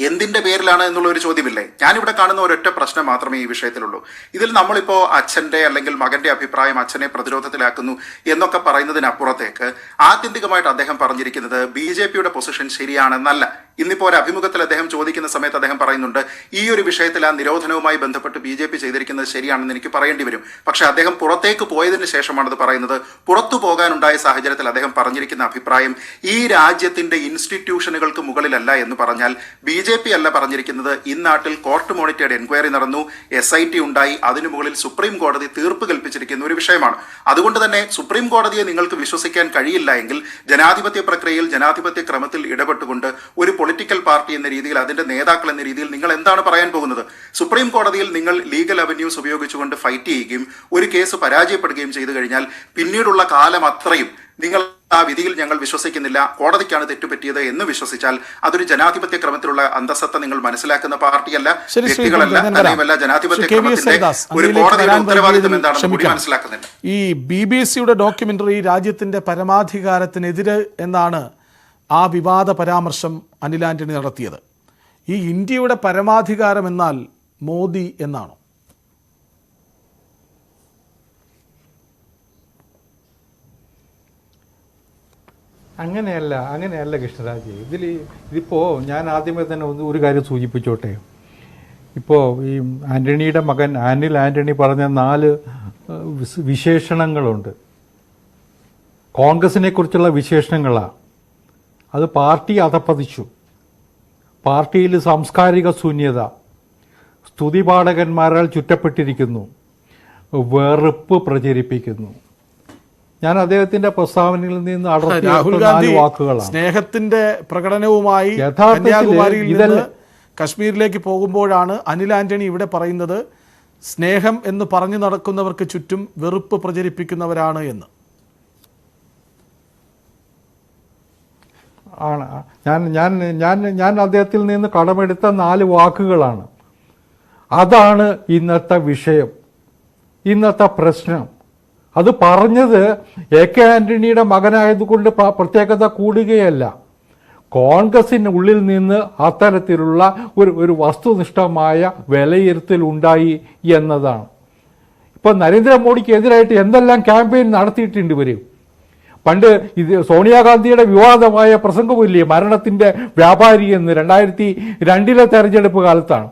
എന്തിന്റെ പേരിലാണ് എന്നുള്ള ഒരു ചോദ്യമില്ലേ? ഞാനിവിടെ കാണുന്ന ഒരൊറ്റ പ്രശ്നം മാത്രമേ ഈ വിഷയത്തിലുള്ളൂ. ഇതിൽ നമ്മളിപ്പോൾ അച്ഛന്റെ അല്ലെങ്കിൽ മകന്റെ അഭിപ്രായം അച്ഛനെ പ്രതിരോധത്തിലാക്കുന്നു എന്നൊക്കെ പറയുന്നതിനപ്പുറത്തേക്ക് ആത്യന്തികമായിട്ട് അദ്ദേഹം പറഞ്ഞിരിക്കുന്നത് BJP-യുടെ പൊസിഷൻ ശരിയാണെന്നല്ല. ഇന്നിപ്പോൾ ഒരു അഭിമുഖത്തിൽ അദ്ദേഹം ചോദിക്കുന്ന സമയത്ത് അദ്ദേഹം പറയുന്നുണ്ട് ഈ ഒരു വിഷയത്തിൽ ആ നിരോധനവുമായി ബന്ധപ്പെട്ട് BJP ചെയ്തിരിക്കുന്നത് ശരിയാണെന്ന് എനിക്ക് പറയേണ്ടി വരും. പക്ഷെ അദ്ദേഹം പുറത്തേക്ക് പോയതിന് ശേഷമാണത് പറയുന്നത്. പുറത്തു പോകാനുണ്ടായ സാഹചര്യത്തിൽ അദ്ദേഹം പറഞ്ഞിരിക്കുന്ന അഭിപ്രായം ഈ രാജ്യത്തിന്റെ ഇൻസ്റ്റിറ്റ്യൂഷനുകൾക്ക് മുകളിലല്ല എന്ന് പറഞ്ഞാൽ BJP അല്ല പറഞ്ഞിരിക്കുന്നത്. ഇന്നാട്ടിൽ കോർട്ട് മോണിറ്റേഡ് എൻക്വയറി നടന്നു, SIT ഉണ്ടായി, അതിനു മുകളിൽ സുപ്രീം കോടതി തീർപ്പ് കൽപ്പിച്ചിരിക്കുന്ന ഒരു വിഷയമാണ്. അതുകൊണ്ട് തന്നെ സുപ്രീം കോടതിയെ നിങ്ങൾക്ക് വിശ്വസിക്കാൻ കഴിയില്ല എങ്കിൽ ജനാധിപത്യ പ്രക്രിയയിൽ ജനാധിപത്യ ക്രമത്തിൽ ഇടപെട്ടുകൊണ്ട് ഒരു പൊളിറ്റിക്കൽ പാർട്ടി എന്ന രീതിയിൽ അതിന്റെ നേതാക്കൾ എന്ന രീതിയിൽ നിങ്ങൾ എന്താണ് പറയാൻ പോകുന്നത്? സുപ്രീം കോടതിയിൽ നിങ്ങൾ ലീഗൽ അവന്യൂസ് ഉപയോഗിച്ചുകൊണ്ട് ഫൈറ്റ് ചെയ്യുകയും ഒരു കേസ് പരാജയപ്പെടുകയും ചെയ്തു കഴിഞ്ഞാൽ പിന്നീടുള്ള കാലം അത്രയും നിങ്ങൾ ആ വിധിയിൽ ഞങ്ങൾ വിശ്വസിക്കുന്നില്ല, കോടതിക്കാണ് തെറ്റുപറ്റിയത് എന്ന് വിശ്വസിച്ചാൽ അതൊരു ജനാധിപത്യ ക്രമത്തിലുള്ള അന്തസ്സത്ത നിങ്ങൾ മനസ്സിലാക്കുന്ന പാർട്ടിയല്ല, വ്യക്തികളല്ല, തന്നെയുമല്ല ജനാധിപത്യ ക്രമത്തിന്റെ ഒരു കോടതിയുടെ ഉത്തരവാദിത്വം എന്താണെന്ന് കൂടി മനസ്സിലാക്കുന്നില്ല. ഈ BBC-യുടെ ഡോക്യുമെന്ററി രാജ്യത്തിന്റെ പരമാധികാരത്തിനെതിരെ എന്നാണ് ആ വിവാദ പരാമർശം അനിൽ ആന്റണി നടത്തിയത്. ഈ ഇന്ത്യയുടെ പരമാധികാരം എന്നാൽ മോദി എന്നാണോ? അങ്ങനെയല്ല കൃഷ്ണരാജ്. ഇതിപ്പോൾ ഞാൻ ആദ്യമേ തന്നെ ഒരു കാര്യം സൂചിപ്പിച്ചോട്ടെ. ഇപ്പോൾ ഈ ആൻ്റണിയുടെ മകൻ അനിൽ ആൻ്റണി പറഞ്ഞ 4 വിശേഷണങ്ങളുണ്ട്. കോൺഗ്രസിനെ കുറിച്ചുള്ള വിശേഷണങ്ങളാണ്. അത് പാർട്ടി അധപ്പതിച്ചു. പാർട്ടിയിൽ സാംസ്കാരിക ശൂന്യത, സ്തുതിപാഠകന്മാരാൽ ചുറ്റപ്പെട്ടിരിക്കുന്നു, വെറുപ്പ് പ്രചരിപ്പിക്കുന്നു. ഞാൻ അദ്ദേഹത്തിന്റെ പ്രസ്താവനയിൽ നിന്ന് രാഹുൽ ഗാന്ധി വാക്കുകളാണ്. സ്നേഹത്തിന്റെ പ്രകടനവുമായി യഥാർത്ഥത്തിൽ കന്യാകുമാരിയിൽ നിന്ന് ഇതല്ല. കശ്മീരിലേക്ക് പോകുമ്പോഴാണ് അനിൽ ആന്റണി ഇവിടെ പറയുന്നത് സ്നേഹം എന്ന് പറഞ്ഞു നടക്കുന്നവർക്ക് ചുറ്റും വെറുപ്പ് പ്രചരിപ്പിക്കുന്നവരാണ് എന്ന്. ആണ്. ഞാൻ അദ്ദേഹത്തിൽ നിന്ന് കടമെടുത്ത 4 വാക്കുകളാണ്. അതാണ് ഇന്നത്തെ വിഷയം, ഇന്നത്തെ പ്രശ്നം. അത് പറഞ്ഞത് AK ആന്റണിയുടെ മകനായതുകൊണ്ട് പ്രത്യേകത കൂടുകയല്ല. കോൺഗ്രസിനുള്ളിൽ നിന്ന് അത്തരത്തിലുള്ള ഒരു വസ്തുനിഷ്ഠമായ വിലയിരുത്തൽ ഉണ്ടായി എന്നതാണ്. ഇപ്പം നരേന്ദ്രമോദിക്ക് എതിരായിട്ട് എന്തെല്ലാം ക്യാമ്പയിൻ നടത്തിയിട്ടുണ്ട് ഇവർ. പണ്ട് ഇത് സോണിയാഗാന്ധിയുടെ വിവാദമായ പ്രസംഗമില്ലേ, മരണത്തിൻ്റെ വ്യാപാരി എന്ന്, 2002 തെരഞ്ഞെടുപ്പ് കാലത്താണ്.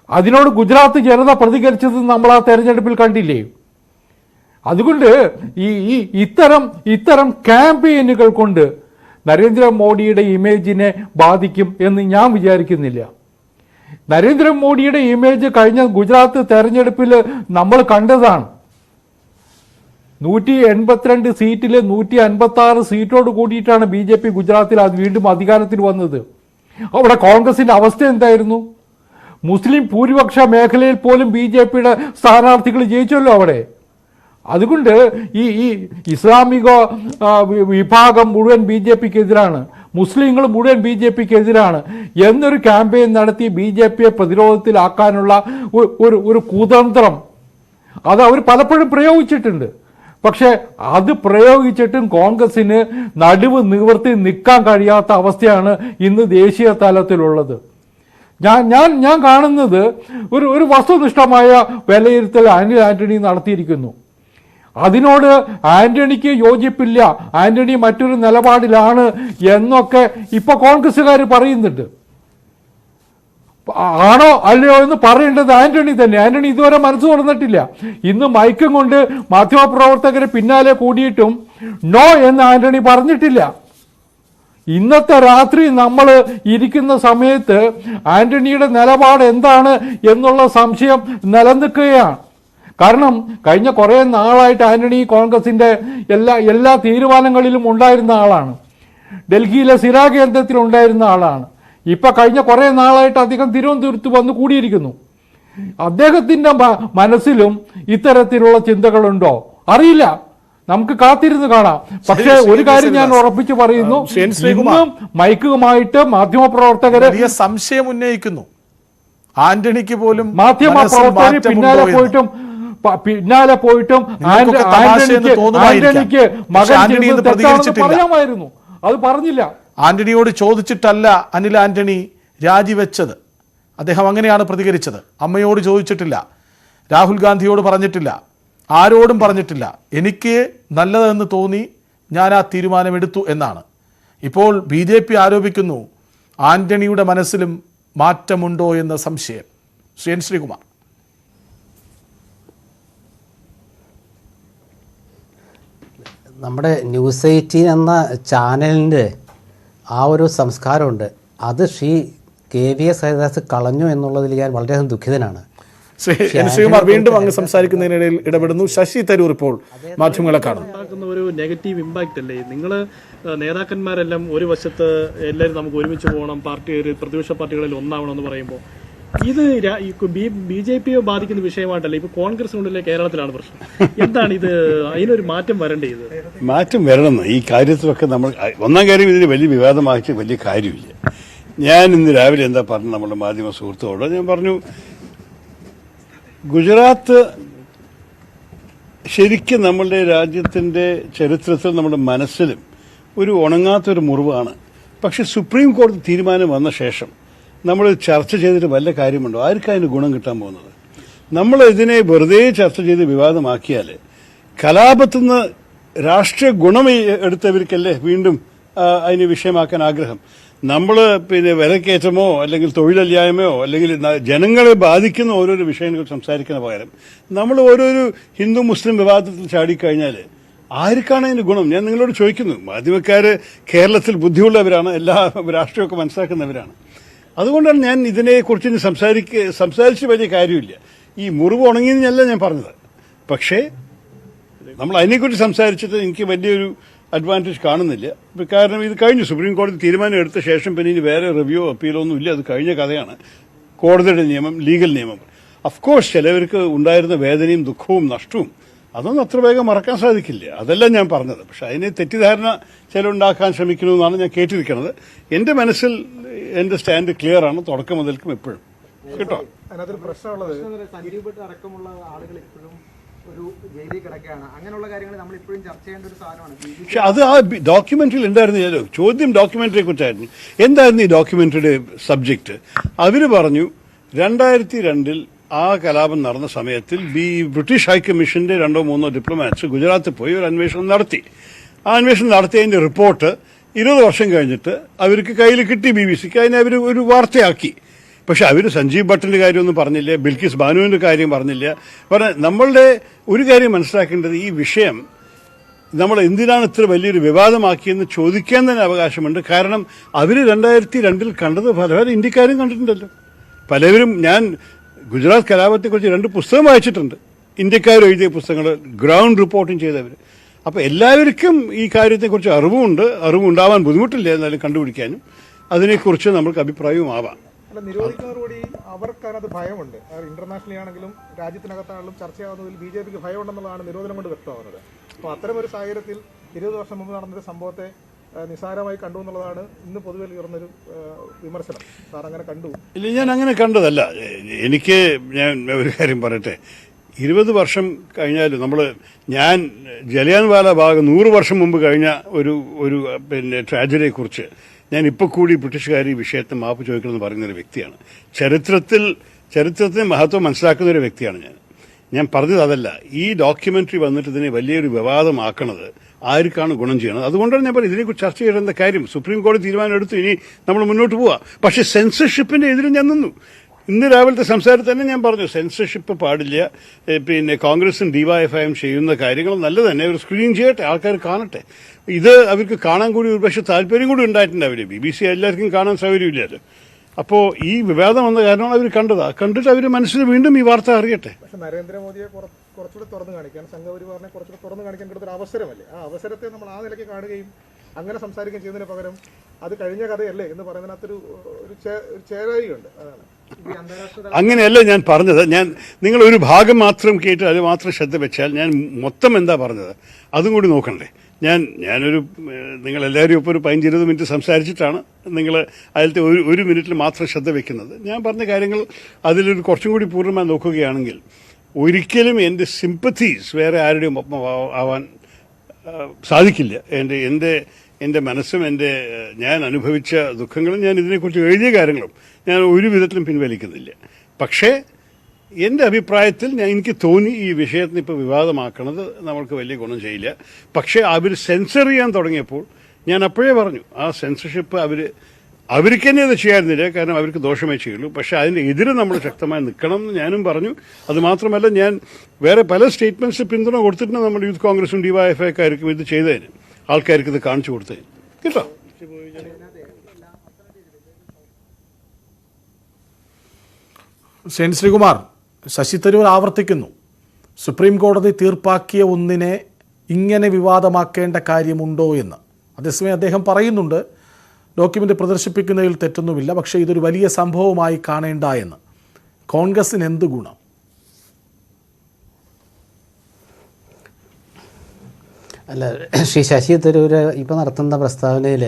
അതിനോട് ഗുജറാത്ത് ജനത പ്രതികരിച്ചത് നമ്മൾ ആ തെരഞ്ഞെടുപ്പിൽ കണ്ടില്ലേ. അതുകൊണ്ട് ഇത്തരം ക്യാമ്പയിനുകൾ കൊണ്ട് നരേന്ദ്രമോദിയുടെ ഇമേജിനെ ബാധിക്കും എന്ന് ഞാൻ വിചാരിക്കുന്നില്ല. നരേന്ദ്രമോദിയുടെ ഇമേജ് കഴിഞ്ഞ ഗുജറാത്ത് തെരഞ്ഞെടുപ്പിൽ നമ്മൾ കണ്ടതാണ്. 182 സീറ്റിൽ 156 സീറ്റോട് കൂടിയിട്ടാണ് BJP ഗുജറാത്തിൽ വീണ്ടും അധികാരത്തിൽ വന്നത്. അവിടെ കോൺഗ്രസിന്റെ അവസ്ഥ എന്തായിരുന്നു? മുസ്ലിം ഭൂരിപക്ഷ മേഖലയിൽ പോലും BJPയുടെ സ്ഥാനാർത്ഥികൾ ജയിച്ചല്ലോ അവിടെ. അതുകൊണ്ട് ഈ ഇസ്ലാമിക വിഭാഗം മുഴുവൻ BJPക്ക് എതിരാണ്, മുസ്ലിങ്ങൾ മുഴുവൻ BJPക്ക് എതിരാണ് എന്നൊരു ക്യാമ്പയിൻ നടത്തി BJPയെ പ്രതിരോധത്തിലാക്കാനുള്ള ഒരു കുതന്ത്രം അത് അവർ പലപ്പോഴും പ്രയോഗിച്ചിട്ടുണ്ട്. പക്ഷെ അത് പ്രയോഗിച്ചിട്ടും കോൺഗ്രസിന് നടുവ് നിവർത്തി നിൽക്കാൻ കഴിയാത്ത അവസ്ഥയാണ് ഇന്ന് ദേശീയ തലത്തിലുള്ളത്. ഞാൻ കാണുന്നത് ഒരു വസ്തുനിഷ്ഠമായ വിലയിരുത്തൽ അനിൽ ആന്റണി നടത്തിയിരിക്കുന്നു. അതിനോട് ആന്റണിക്ക് യോജിപ്പില്ല, ആന്റണി മറ്റൊരു നിലപാടിലാണ് എന്നൊക്കെ ഇപ്പൊ കോൺഗ്രസ്സുകാർ പറയുന്നുണ്ട്. ആണോ അല്ലയോ എന്ന് പറയേണ്ടത് ആന്റണി തന്നെ. ആന്റണി ഇതുവരെ മനസ്സ് തുറന്നിട്ടില്ല. ഇന്ന് മൈക്കും കൊണ്ട് മാധ്യമപ്രവർത്തകരെ പിന്നാലെ കൂടിയിട്ടും നോ എന്ന് ആന്റണി പറഞ്ഞിട്ടില്ല. ഇന്നത്തെ രാത്രി നമ്മൾ ഇരിക്കുന്ന സമയത്ത് ആന്റണിയുടെ നിലപാട് എന്താണ് എന്നുള്ള സംശയം നിലനിൽക്കുകയാണ്. കാരണം കഴിഞ്ഞ കുറേ നാളായിട്ട് ആന്റണി കോൺഗ്രസിന്റെ എല്ലാ തീരുമാനങ്ങളിലും ഉണ്ടായിരുന്ന ആളാണ്. ഡൽഹിയിലെ സിരാ കേന്ദ്രത്തിൽ ഉണ്ടായിരുന്ന ആളാണ്. ഇപ്പൊ കഴിഞ്ഞ കുറേ നാളായിട്ട് അദ്ദേഹം തിരുവനന്തപുരത്ത് വന്ന് കൂടിയിരിക്കുന്നു. അദ്ദേഹത്തിന്റെ മനസ്സിലും ഇത്തരത്തിലുള്ള ചിന്തകളുണ്ടോ അറിയില്ല, നമുക്ക് കാത്തിരുന്ന് കാണാം. പക്ഷേ ഒരു കാര്യം ഞാൻ ഉറപ്പിച്ചു പറയുന്നു, ഇന്നും മൈക്കുമായിട്ട് മാധ്യമപ്രവർത്തകര് സംശയം ഉന്നയിക്കുന്നു. ആന്റണിക്ക് പോലും മാധ്യമപ്രവർത്തകർ പിന്നാലെ പോയിട്ടും ആന്റണിക്ക് മകൻ പറയാമായിരുന്നു, അത് പറഞ്ഞില്ല. ആന്റണിയോട് ചോദിച്ചിട്ടല്ല അനിൽ ആന്റണി രാജിവെച്ചത്. അദ്ദേഹം അങ്ങനെയാണ് പ്രതികരിച്ചത്. അമ്മയോട് ചോദിച്ചിട്ടില്ല, രാഹുൽ ഗാന്ധിയോട് പറഞ്ഞിട്ടില്ല, ആരോടും പറഞ്ഞിട്ടില്ല. എനിക്ക് നല്ലതെന്ന് തോന്നി ഞാൻ ആ തീരുമാനമെടുത്തു എന്നാണ്. ഇപ്പോൾ BJP ആരോപിക്കുന്നു ആന്റണിയുടെ മനസ്സിലും മാറ്റമുണ്ടോ എന്ന സംശയം. ശ്രീകുമാർ, നമ്മുടെ ന്യൂസ് 18 എന്ന ചാനലിൻ്റെ ആ ഒരു സംസ്കാരമുണ്ട്, അത് ശ്രീ KVS ഹരിദാസ് കളഞ്ഞു എന്നുള്ളതിൽ ഞാൻ വളരെയധികം ദുഃഖിതനാണ്. ശ്രീകുമാർ വീണ്ടും അങ്ങ് സംസാരിക്കുന്നതിനിടയിൽ ഇടപെടുന്നു. ശശി തരൂർ ഇപ്പോൾ മാധ്യമങ്ങളെ കാണുന്നു. ഒരു നെഗറ്റീവ് ഇമ്പാക്റ്റ് അല്ലേ? നിങ്ങൾ നേതാക്കന്മാരെല്ലാം ഒരു വശത്ത് എല്ലാവരും നമുക്ക് ഒരുമിച്ച് പോകണം, പാർട്ടി ഒരു പ്രതിപക്ഷ പാർട്ടികളിൽ ഒന്നാവണം എന്ന് പറയുമ്പോൾ ഇത് BJPയെ ബാധിക്കുന്ന വിഷയമായിട്ടല്ല, ഇപ്പൊ കോൺഗ്രസിനുള്ളിലെ കേരളത്തിലാണ് പ്രശ്നം. എന്താണ് ഇത്? അതിനൊരു മാറ്റം വരണ്ടേ? ഇത് മാറ്റം വരണം. ഈ കാര്യത്തിലൊക്കെ നമ്മൾ ഒന്നാം കാര്യം ഇതിന് വലിയ വിവാദമാക്കി വലിയ കാര്യമില്ല. ഞാൻ ഇന്ന് രാവിലെ എന്താ പറഞ്ഞു നമ്മുടെ മാധ്യമ സുഹൃത്തുക്കളോട്, ഞാൻ പറഞ്ഞു ഗുജറാത്ത് ശരിക്കും നമ്മളുടെ രാജ്യത്തിൻ്റെ ചരിത്രത്തിൽ നമ്മുടെ മനസ്സിലും ഒരു ഉണങ്ങാത്തൊരു മുറിവാണ്. പക്ഷെ സുപ്രീം കോടതി തീരുമാനം വന്ന ശേഷം നമ്മൾ ചർച്ച ചെയ്തിട്ട് വല്ല കാര്യമുണ്ടോ? ആർക്കും അതിന് ഗുണം കിട്ടാൻ പോകുന്നത്? നമ്മൾ ഇതിനെ വെറുതെ ചർച്ച ചെയ്ത് വിവാദമാക്കിയാൽ കലാപത്തിൽ നിന്ന് രാഷ്ട്രീയ ഗുണം എടുത്തവർക്കല്ലേ വീണ്ടും അതിന് വിഷയമാക്കാൻ ആഗ്രഹം. നമ്മൾ വിലക്കയറ്റമോ അല്ലെങ്കിൽ തൊഴിലില്ലായ്മയോ അല്ലെങ്കിൽ ജനങ്ങളെ ബാധിക്കുന്ന ഓരോരോ വിഷയങ്ങൾ സംസാരിക്കുന്ന പകരം നമ്മൾ ഓരോരോ ഹിന്ദു മുസ്ലിം വിവാദത്തിൽ ചാടിക്കഴിഞ്ഞാൽ ആർക്കാണ് അതിന് ഗുണം? ഞാൻ നിങ്ങളോട് ചോദിക്കുന്നു. മാധ്യമക്കാർ കേരളത്തിൽ ബുദ്ധിയുള്ളവരാണ്, എല്ലാ രാഷ്ട്രീയമൊക്കെ മനസ്സിലാക്കുന്നവരാണ്. അതുകൊണ്ടാണ് ഞാൻ ഇതിനെക്കുറിച്ച് ഇനി സംസാരിച്ച് വലിയ കാര്യമില്ല. ഈ മുറിവ് ഉണങ്ങിയെന്നല്ല ഞാൻ പറഞ്ഞത്. പക്ഷേ നമ്മൾ അതിനെക്കുറിച്ച് സംസാരിച്ചിട്ട് എനിക്ക് വലിയൊരു അഡ്വാൻറ്റേജ് കാണുന്നില്ല. കാരണം ഇത് കഴിഞ്ഞു. സുപ്രീം കോടതി തീരുമാനം എടുത്ത ശേഷം പിന്നെ ഇനി വേറെ റിവ്യൂ അപ്പീലോ ഒന്നും ഇല്ല. അത് കഴിഞ്ഞ കഥയാണ്. കോടതിയുടെ നിയമം, ലീഗൽ നിയമം. അഫ്കോഴ്സ് ചിലവർക്ക് ഉണ്ടായിരുന്ന വേദനയും ദുഃഖവും നഷ്ടവും അതൊന്നും അത്ര വേഗം മറക്കാൻ സാധിക്കില്ല. അതല്ല ഞാൻ പറഞ്ഞത്. പക്ഷെ അതിനെ തെറ്റിദ്ധാരണ ചിലരുണ്ടാക്കാൻ ശ്രമിക്കുന്നു എന്നാണ് ഞാൻ കേട്ടിരിക്കുന്നത്. എൻ്റെ മനസ്സിൽ എൻ്റെ സ്റ്റാൻഡ് ക്ലിയർ ആണ്, തുടക്കം മുതൽക്കും എപ്പോഴും. കേട്ടോ, അതിനകത്തൊരു പ്രശ്നമുള്ളത് സഞ്ജീവ് ഭട്ട് അടക്കമുള്ള ആളുകൾ ഇപ്പോഴും ഒരു ജയിലിൽ കിടക്കുകയാണ്. അങ്ങനെയുള്ള കാര്യങ്ങൾ നമ്മൾ ഇപ്പോഴും ചർച്ച ചെയ്യേണ്ട ഒരു സാധനമാണ്. പക്ഷെ അത് ആ ഡോക്യുമെന്ററിയിൽ എന്തായിരുന്നു? ചോദ്യം ഡോക്യുമെന്ററിയെ കുറിച്ചായിരുന്നു. എന്തായിരുന്നു ഈ ഡോക്യുമെന്ററിയുടെ സബ്ജക്റ്റ്? അവർ പറഞ്ഞു 2002 ആ കലാപം നടന്ന സമയത്തിൽ ബ്രിട്ടീഷ് ഹൈക്കമ്മീഷന്റെ 2-3 ഡിപ്ലോമാറ്റ്സ് ഗുജറാത്തിൽ പോയി ഒരു അന്വേഷണം നടത്തി. ആ അന്വേഷണം നടത്തിയതിന്റെ റിപ്പോർട്ട് 20 വർഷം കഴിഞ്ഞിട്ട് അവർക്ക് കയ്യിൽ കിട്ടി. BBC-ക്ക് അതിനെ അവർ ഒരു വാർത്തയാക്കി. പക്ഷെ അവർ സഞ്ജീവ് ഭട്ടിന്റെ കാര്യമൊന്നും പറഞ്ഞില്ല, ബിൽക്കിസ് ബാനുവിന്റെ കാര്യം പറഞ്ഞില്ല. നമ്മളുടെ ഒരു കാര്യം മനസ്സിലാക്കേണ്ടത്, ഈ വിഷയം നമ്മൾ എന്തിനാണ് ഇത്ര വലിയൊരു വിവാദമാക്കിയെന്ന് ചോദിക്കാൻ തന്നെ അവകാശമുണ്ട്. കാരണം അവർ 2002 കണ്ടത് പലവരും ഇന്ത്യക്കാരും കണ്ടിട്ടുണ്ടല്ലോ. പലവരും, ഞാൻ ഗുജറാത്ത് കലാപത്തെക്കുറിച്ച് 2 പുസ്തകം വായിച്ചിട്ടുണ്ട്, ഇന്ത്യക്കാർ എഴുതിയ പുസ്തകങ്ങൾ, ഗ്രൗണ്ട് റിപ്പോർട്ടിങ് ചെയ്തവർ. അപ്പോൾ എല്ലാവർക്കും ഈ കാര്യത്തെക്കുറിച്ച് അറിവുണ്ട്. അറിവുണ്ടാവാൻ ബുദ്ധിമുട്ടില്ല, എന്നാലും കണ്ടുപിടിക്കാനും അതിനെക്കുറിച്ച് നമുക്ക് അഭിപ്രായവും ആവാം. അല്ല, നിരോധിക്കുന്നതോടുകൂടി അവർക്കതിനകത്ത് ഭയമുണ്ട്. ഇന്റർനാഷണലി ആണെങ്കിലും രാജ്യത്തിനകത്താണെങ്കിലും ചർച്ചയാവുന്നതിൽ BJPക്ക് ഭയമുണ്ടെന്നുള്ളതാണ് നിരോധനം കൊണ്ട് വ്യക്തമാകുന്നത്. അപ്പോൾ അത്തരമൊരു സാഹചര്യത്തിൽ 20 വർഷം മുമ്പ് നടന്നൊരു സംഭവത്തെ നിസ്സാരമായി കണ്ടു എന്നുള്ളതാണ് ഇന്ന് പൊതുവെ ഉയർന്നൊരു വിമർശനം. സാർ അങ്ങനെ കണ്ടു? ഇല്ല, ഞാൻ അങ്ങനെ കണ്ടതല്ല. ഞാൻ ഒരു കാര്യം പറയട്ടെ. 20 വർഷം കഴിഞ്ഞാലും ഞാൻ ജലിയാൻവാല ബാഗ് 100 വർഷം മുമ്പ് കഴിഞ്ഞ ഒരു ട്രാജഡിയെക്കുറിച്ച് ഞാൻ ഇപ്പോൾ കൂടി ബ്രിട്ടീഷുകാർ ഈ വിഷയത്തെ മാപ്പ് ചോദിക്കണമെന്ന് പറയുന്നൊരു വ്യക്തിയാണ്. ചരിത്രത്തിന് മഹത്വം മനസ്സിലാക്കുന്ന ഒരു വ്യക്തിയാണ് ഞാൻ പറഞ്ഞത് അതല്ല. ഈ ഡോക്യുമെന്ററി വന്നിട്ട് ഇതിനെ വലിയൊരു വിവാദമാക്കണത് ആർക്കാണ് ഗുണം ചെയ്യണത്? അതുകൊണ്ടാണ് ഞാൻ പറയുന്നത് ഇതിനെക്കുറിച്ച് ചർച്ച ചെയ്യേണ്ട കാര്യം. സുപ്രീം കോടതി തീരുമാനം എടുത്തു, ഇനി നമ്മൾ മുന്നോട്ട് പോവാം. പക്ഷേ സെൻസർഷിപ്പിന്റെ എതിരെ ഞാൻ നിന്നു. ഇന്ന് രാവിലത്തെ സംസാരത്തിൽ തന്നെ ഞാൻ പറഞ്ഞു, സെൻസർഷിപ്പ് പാടില്ല. കോൺഗ്രസും DYFIയും ചെയ്യുന്ന കാര്യങ്ങൾ നല്ല തന്നെ അവർ സ്ക്രീൻ ചെയ്യട്ടെ, ആൾക്കാർ കാണട്ടെ. ഇത് അവർക്ക് കാണാൻ കൂടി ഒരു പക്ഷേ താല്പര്യം കൂടി ഉണ്ടായിട്ടുണ്ടാവില്ല. BBC എല്ലാവർക്കും കാണാൻ സൗകര്യമില്ലല്ലോ. അപ്പോൾ ഈ വിവാദം വന്ന കാരണമാണ് അവർ കണ്ടിട്ട് അവർ മനസ്സിൽ വീണ്ടും ഈ വാർത്ത അറിയട്ടെ. പക്ഷെ നരേന്ദ്രമോദിയെ കുറച്ചുകൂടി തുറന്നു കാണിക്കാൻ, സംഘപരിവാറിനെ കുറച്ചുകൂടി തുറന്നു കാണിക്കാൻ കിട്ടുന്ന ഒരു അവസരമല്ലേ? ആ അവസരത്തെ നമ്മൾ ആ നിലയ്ക്ക് കാണുകയും അങ്ങനെ സംസാരിക്കുകയും ചെയ്യുന്നതിന് പകരം അത് കഴിഞ്ഞ കഥയല്ലേ എന്ന് പറയുന്നതിനകത്തൊരു ചേരായിയുണ്ട്. അതാണ് അങ്ങനെയല്ല ഞാൻ പറഞ്ഞത്. നിങ്ങൾ ഒരു ഭാഗം മാത്രം കേട്ട് അത് മാത്രം ശ്രദ്ധ വെച്ചാൽ ഞാൻ മൊത്തം എന്താ പറഞ്ഞത് അതും കൂടി നോക്കണ്ടേ? നിങ്ങളെല്ലാവരും ഇപ്പോൾ ഒരു 15-20 മിനിറ്റ് സംസാരിച്ചിട്ടാണ് നിങ്ങൾ അതിലത്തെ ഒരു മിനിറ്റിൽ മാത്രം ശ്രദ്ധ വെക്കുന്നത്. ഞാൻ പറഞ്ഞ കാര്യങ്ങൾ അതിലൊരു കുറച്ചും കൂടി പൂർണ്ണമായി നോക്കുകയാണെങ്കിൽ ഒരിക്കലും എൻ്റെ സിമ്പത്തീസ് വേറെ ആരുടെയും ഒപ്പം ആവാൻ സാധിക്കില്ല. എൻ്റെ മനസ്സും ഞാൻ അനുഭവിച്ച ദുഃഖങ്ങളും ഞാൻ ഇതിനെക്കുറിച്ച് എഴുതിയ കാര്യങ്ങളും ഞാൻ ഒരു വിധത്തിലും പിൻവലിക്കുന്നില്ല. പക്ഷേ എൻ്റെ അഭിപ്രായത്തിൽ എനിക്ക് തോന്നി ഈ വിഷയത്തിന് ഇപ്പോൾ വിവാദമാക്കുന്നത് നമ്മൾക്ക് വലിയ ഗുണം ചെയ്യില്ല. പക്ഷേ അവർ സെൻസർ ചെയ്യാൻ തുടങ്ങിയപ്പോൾ ഞാൻ അപ്പോഴേ പറഞ്ഞു, ആ സെൻസർഷിപ്പ് അവർക്ക് തന്നെ അത് ചെയ്യാറുന്നില്ല, കാരണം അവർക്ക് ദോഷമേ ചെയ്യുള്ളൂ. പക്ഷേ അതിൻ്റെ എതിരെ നമ്മൾ ശക്തമായി നിൽക്കണം എന്ന് ഞാനും പറഞ്ഞു. അതുമാത്രമല്ല, ഞാൻ വേറെ പല സ്റ്റേറ്റ്മെൻറ്റ്സ് പിന്തുണ കൊടുത്തിട്ടുണ്ട് നമ്മുടെ യൂത്ത് കോൺഗ്രസും DYFIക്കാർക്കും ഇത് ചെയ്തതിന്, ആൾക്കാർക്ക് ഇത് കാണിച്ചു കൊടുത്തതിന്. കേട്ടോ, സെൻ ശ്രീകുമാർ, ശശി തരൂർ ആവർത്തിക്കുന്നു, സുപ്രീം കോടതി തീർപ്പാക്കിയ ഒന്നിനെ ഇങ്ങനെ വിവാദമാക്കേണ്ട കാര്യമുണ്ടോ എന്ന്. അതേസമയം അദ്ദേഹം പറയുന്നുണ്ട് ഡോക്യുമെൻ്റ് പ്രദർശിപ്പിക്കുന്നതിൽ തെറ്റൊന്നുമില്ല, പക്ഷേ ഇതൊരു വലിയ സംഭവമായി കാണേണ്ട എന്ന്. കോൺഗ്രസിന് എന്ത് ഗുണം? അല്ല, ശ്രീ ശശി തരൂർ ഇപ്പോൾ നടത്തുന്ന പ്രസ്താവനയിൽ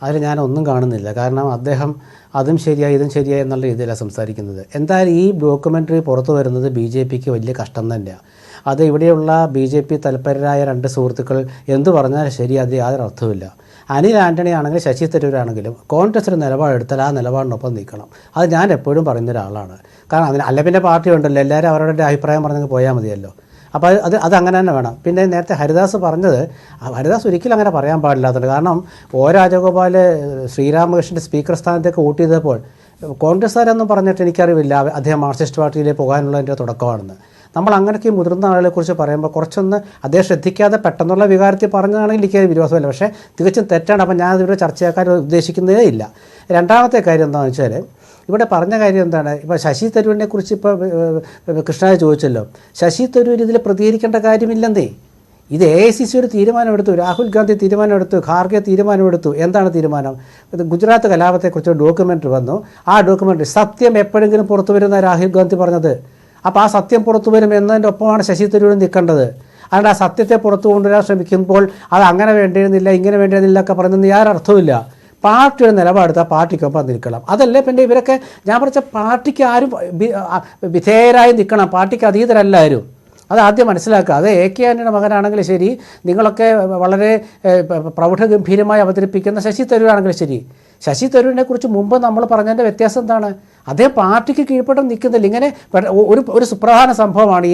അതിൽ ഞാനൊന്നും കാണുന്നില്ല. കാരണം അദ്ദേഹം അതും ശരിയായി ഇതും ശരിയായി എന്നുള്ള രീതിയിലാണ് സംസാരിക്കുന്നത്. എന്തായാലും ഈ ഡോക്യുമെൻ്ററി പുറത്തു വരുന്നത് BJPക്ക് വലിയ കഷ്ടം തന്നെയാണ്. അത് ഇവിടെയുള്ള BJP തൽപരരായ 2 സുഹൃത്തുക്കൾ എന്തു പറഞ്ഞാലും ശരി, അത് യാതൊരു അർത്ഥമില്ല. അനിൽ ആൻ്റണി ആണെങ്കിലും ശശി തരൂരാണെങ്കിലും കോൺഗ്രസിന് നിലപാടെടുത്താൽ ആ നിലപാടിനൊപ്പം നിൽക്കണം. അത് ഞാൻ എപ്പോഴും പറയുന്ന ഒരാളാണ്. കാരണം അല്ല പിന്നെ പാർട്ടി ഉണ്ടല്ലോ, എല്ലാവരും അവരുടെ അഭിപ്രായം പറഞ്ഞെങ്കിൽ പോയാൽ മതിയല്ലോ. അപ്പോൾ അത് അങ്ങനെ തന്നെ വേണം. പിന്നെ നേരത്തെ ഹരിദാസ് പറഞ്ഞത്, ഹരിദാസ് ഒരിക്കലും അങ്ങനെ പറയാൻ പാടില്ലാത്തത്. കാരണം രാജഗോപാൽ ശ്രീരാമകൃഷ്ണൻ്റെ സ്പീക്കർ സ്ഥാനത്തേക്ക് വോട്ട് ചെയ്തപ്പോൾ കോൺഗ്രസ്സുകാരൊന്നും പറഞ്ഞിട്ട് എനിക്കറിവില്ല അദ്ദേഹം മാർക്സിസ്റ്റ് പാർട്ടിയിലേക്ക് പോകാനുള്ളതിൻ്റെ തുടക്കമാണെന്ന്. നമ്മൾ അങ്ങനെയൊക്കെ മുതിർന്ന ആളുകളെ കുറിച്ച് പറയുമ്പോൾ കുറച്ചൊന്ന് അദ്ദേഹം ശ്രദ്ധിക്കാതെ പെട്ടെന്നുള്ള വികാരത്തിൽ പറഞ്ഞതാണെങ്കിൽ എനിക്ക് വിരോധമില്ല. പക്ഷേ തികച്ചും തെറ്റാണ്. അപ്പം ഞാൻ ഇതിവിടെ ചർച്ചയാക്കാൻ ഉദ്ദേശിക്കുന്നതേ ഇല്ല. രണ്ടാമത്തെ കാര്യം എന്താണെന്ന് വെച്ചാൽ ഇവിടെ പറഞ്ഞ കാര്യം എന്താണ്, ഇപ്പോൾ ശശി തരൂരിനെ കുറിച്ച് ഇപ്പോൾ കൃഷ്ണരാജ് ചോദിച്ചല്ലോ. ശശി തരൂർ ഇതിൽ പ്രതികരിക്കേണ്ട കാര്യമില്ലെന്നേ. ഇത് AICC ഒരു തീരുമാനമെടുത്തു, രാഹുൽ ഗാന്ധി തീരുമാനമെടുത്തു, ഖാർഗെ തീരുമാനമെടുത്തു. എന്താണ് തീരുമാനം? ഇത് ഗുജറാത്ത് കലാപത്തെക്കുറിച്ച് ഡോക്യുമെൻ്ററി വന്നു. ആ ഡോക്യുമെൻ്ററി സത്യം എപ്പോഴെങ്കിലും പുറത്തു വരുന്ന രാഹുൽ ഗാന്ധി പറഞ്ഞത്. അപ്പോൾ ആ സത്യം പുറത്തു വരും എന്നതിൻ്റെ ഒപ്പമാണ് ശശി തരൂർ നിൽക്കേണ്ടത്. അതുകൊണ്ട് ആ സത്യത്തെ പുറത്തു കൊണ്ടുവരാൻ ശ്രമിക്കുമ്പോൾ അത് അങ്ങനെ വേണ്ടിയിരുന്നില്ല, ഇങ്ങനെ വേണ്ടിയിരുന്നില്ല ഒക്കെ പറയുന്നതിന് യാതൊരർത്ഥവുമില്ല. പാർട്ടിയുടെ നിലപാടെടുത്താൽ പാർട്ടിക്കൊപ്പം നിൽക്കണം. അതല്ലേ പിന്നെ ഇവരൊക്കെ ഞാൻ പറഞ്ഞ പാർട്ടിക്ക് ആരും വിധേയരായി നിൽക്കണം, പാർട്ടിക്ക് അതീതരല്ല ആരും. അത് ആദ്യം മനസ്സിലാക്കുക. അത് AK ആൻ്റണിയുടെ മകനാണെങ്കിലും ശരി, നിങ്ങളൊക്കെ വളരെ പ്രൗഢഗംഭീരമായി അവതരിപ്പിക്കുന്ന ശശി തരൂരാണെങ്കിലും ശരി, ശശി തരൂരിനെ കുറിച്ച് മുമ്പ് നമ്മൾ പറഞ്ഞതിൻ്റെ വ്യത്യാസം എന്താണ്? അദ്ദേഹം പാർട്ടിക്ക് കീഴ്പ്പെട്ട് നിൽക്കുന്നില്ല. ഇങ്ങനെ ഒരു സുപ്രധാന സംഭവമാണ്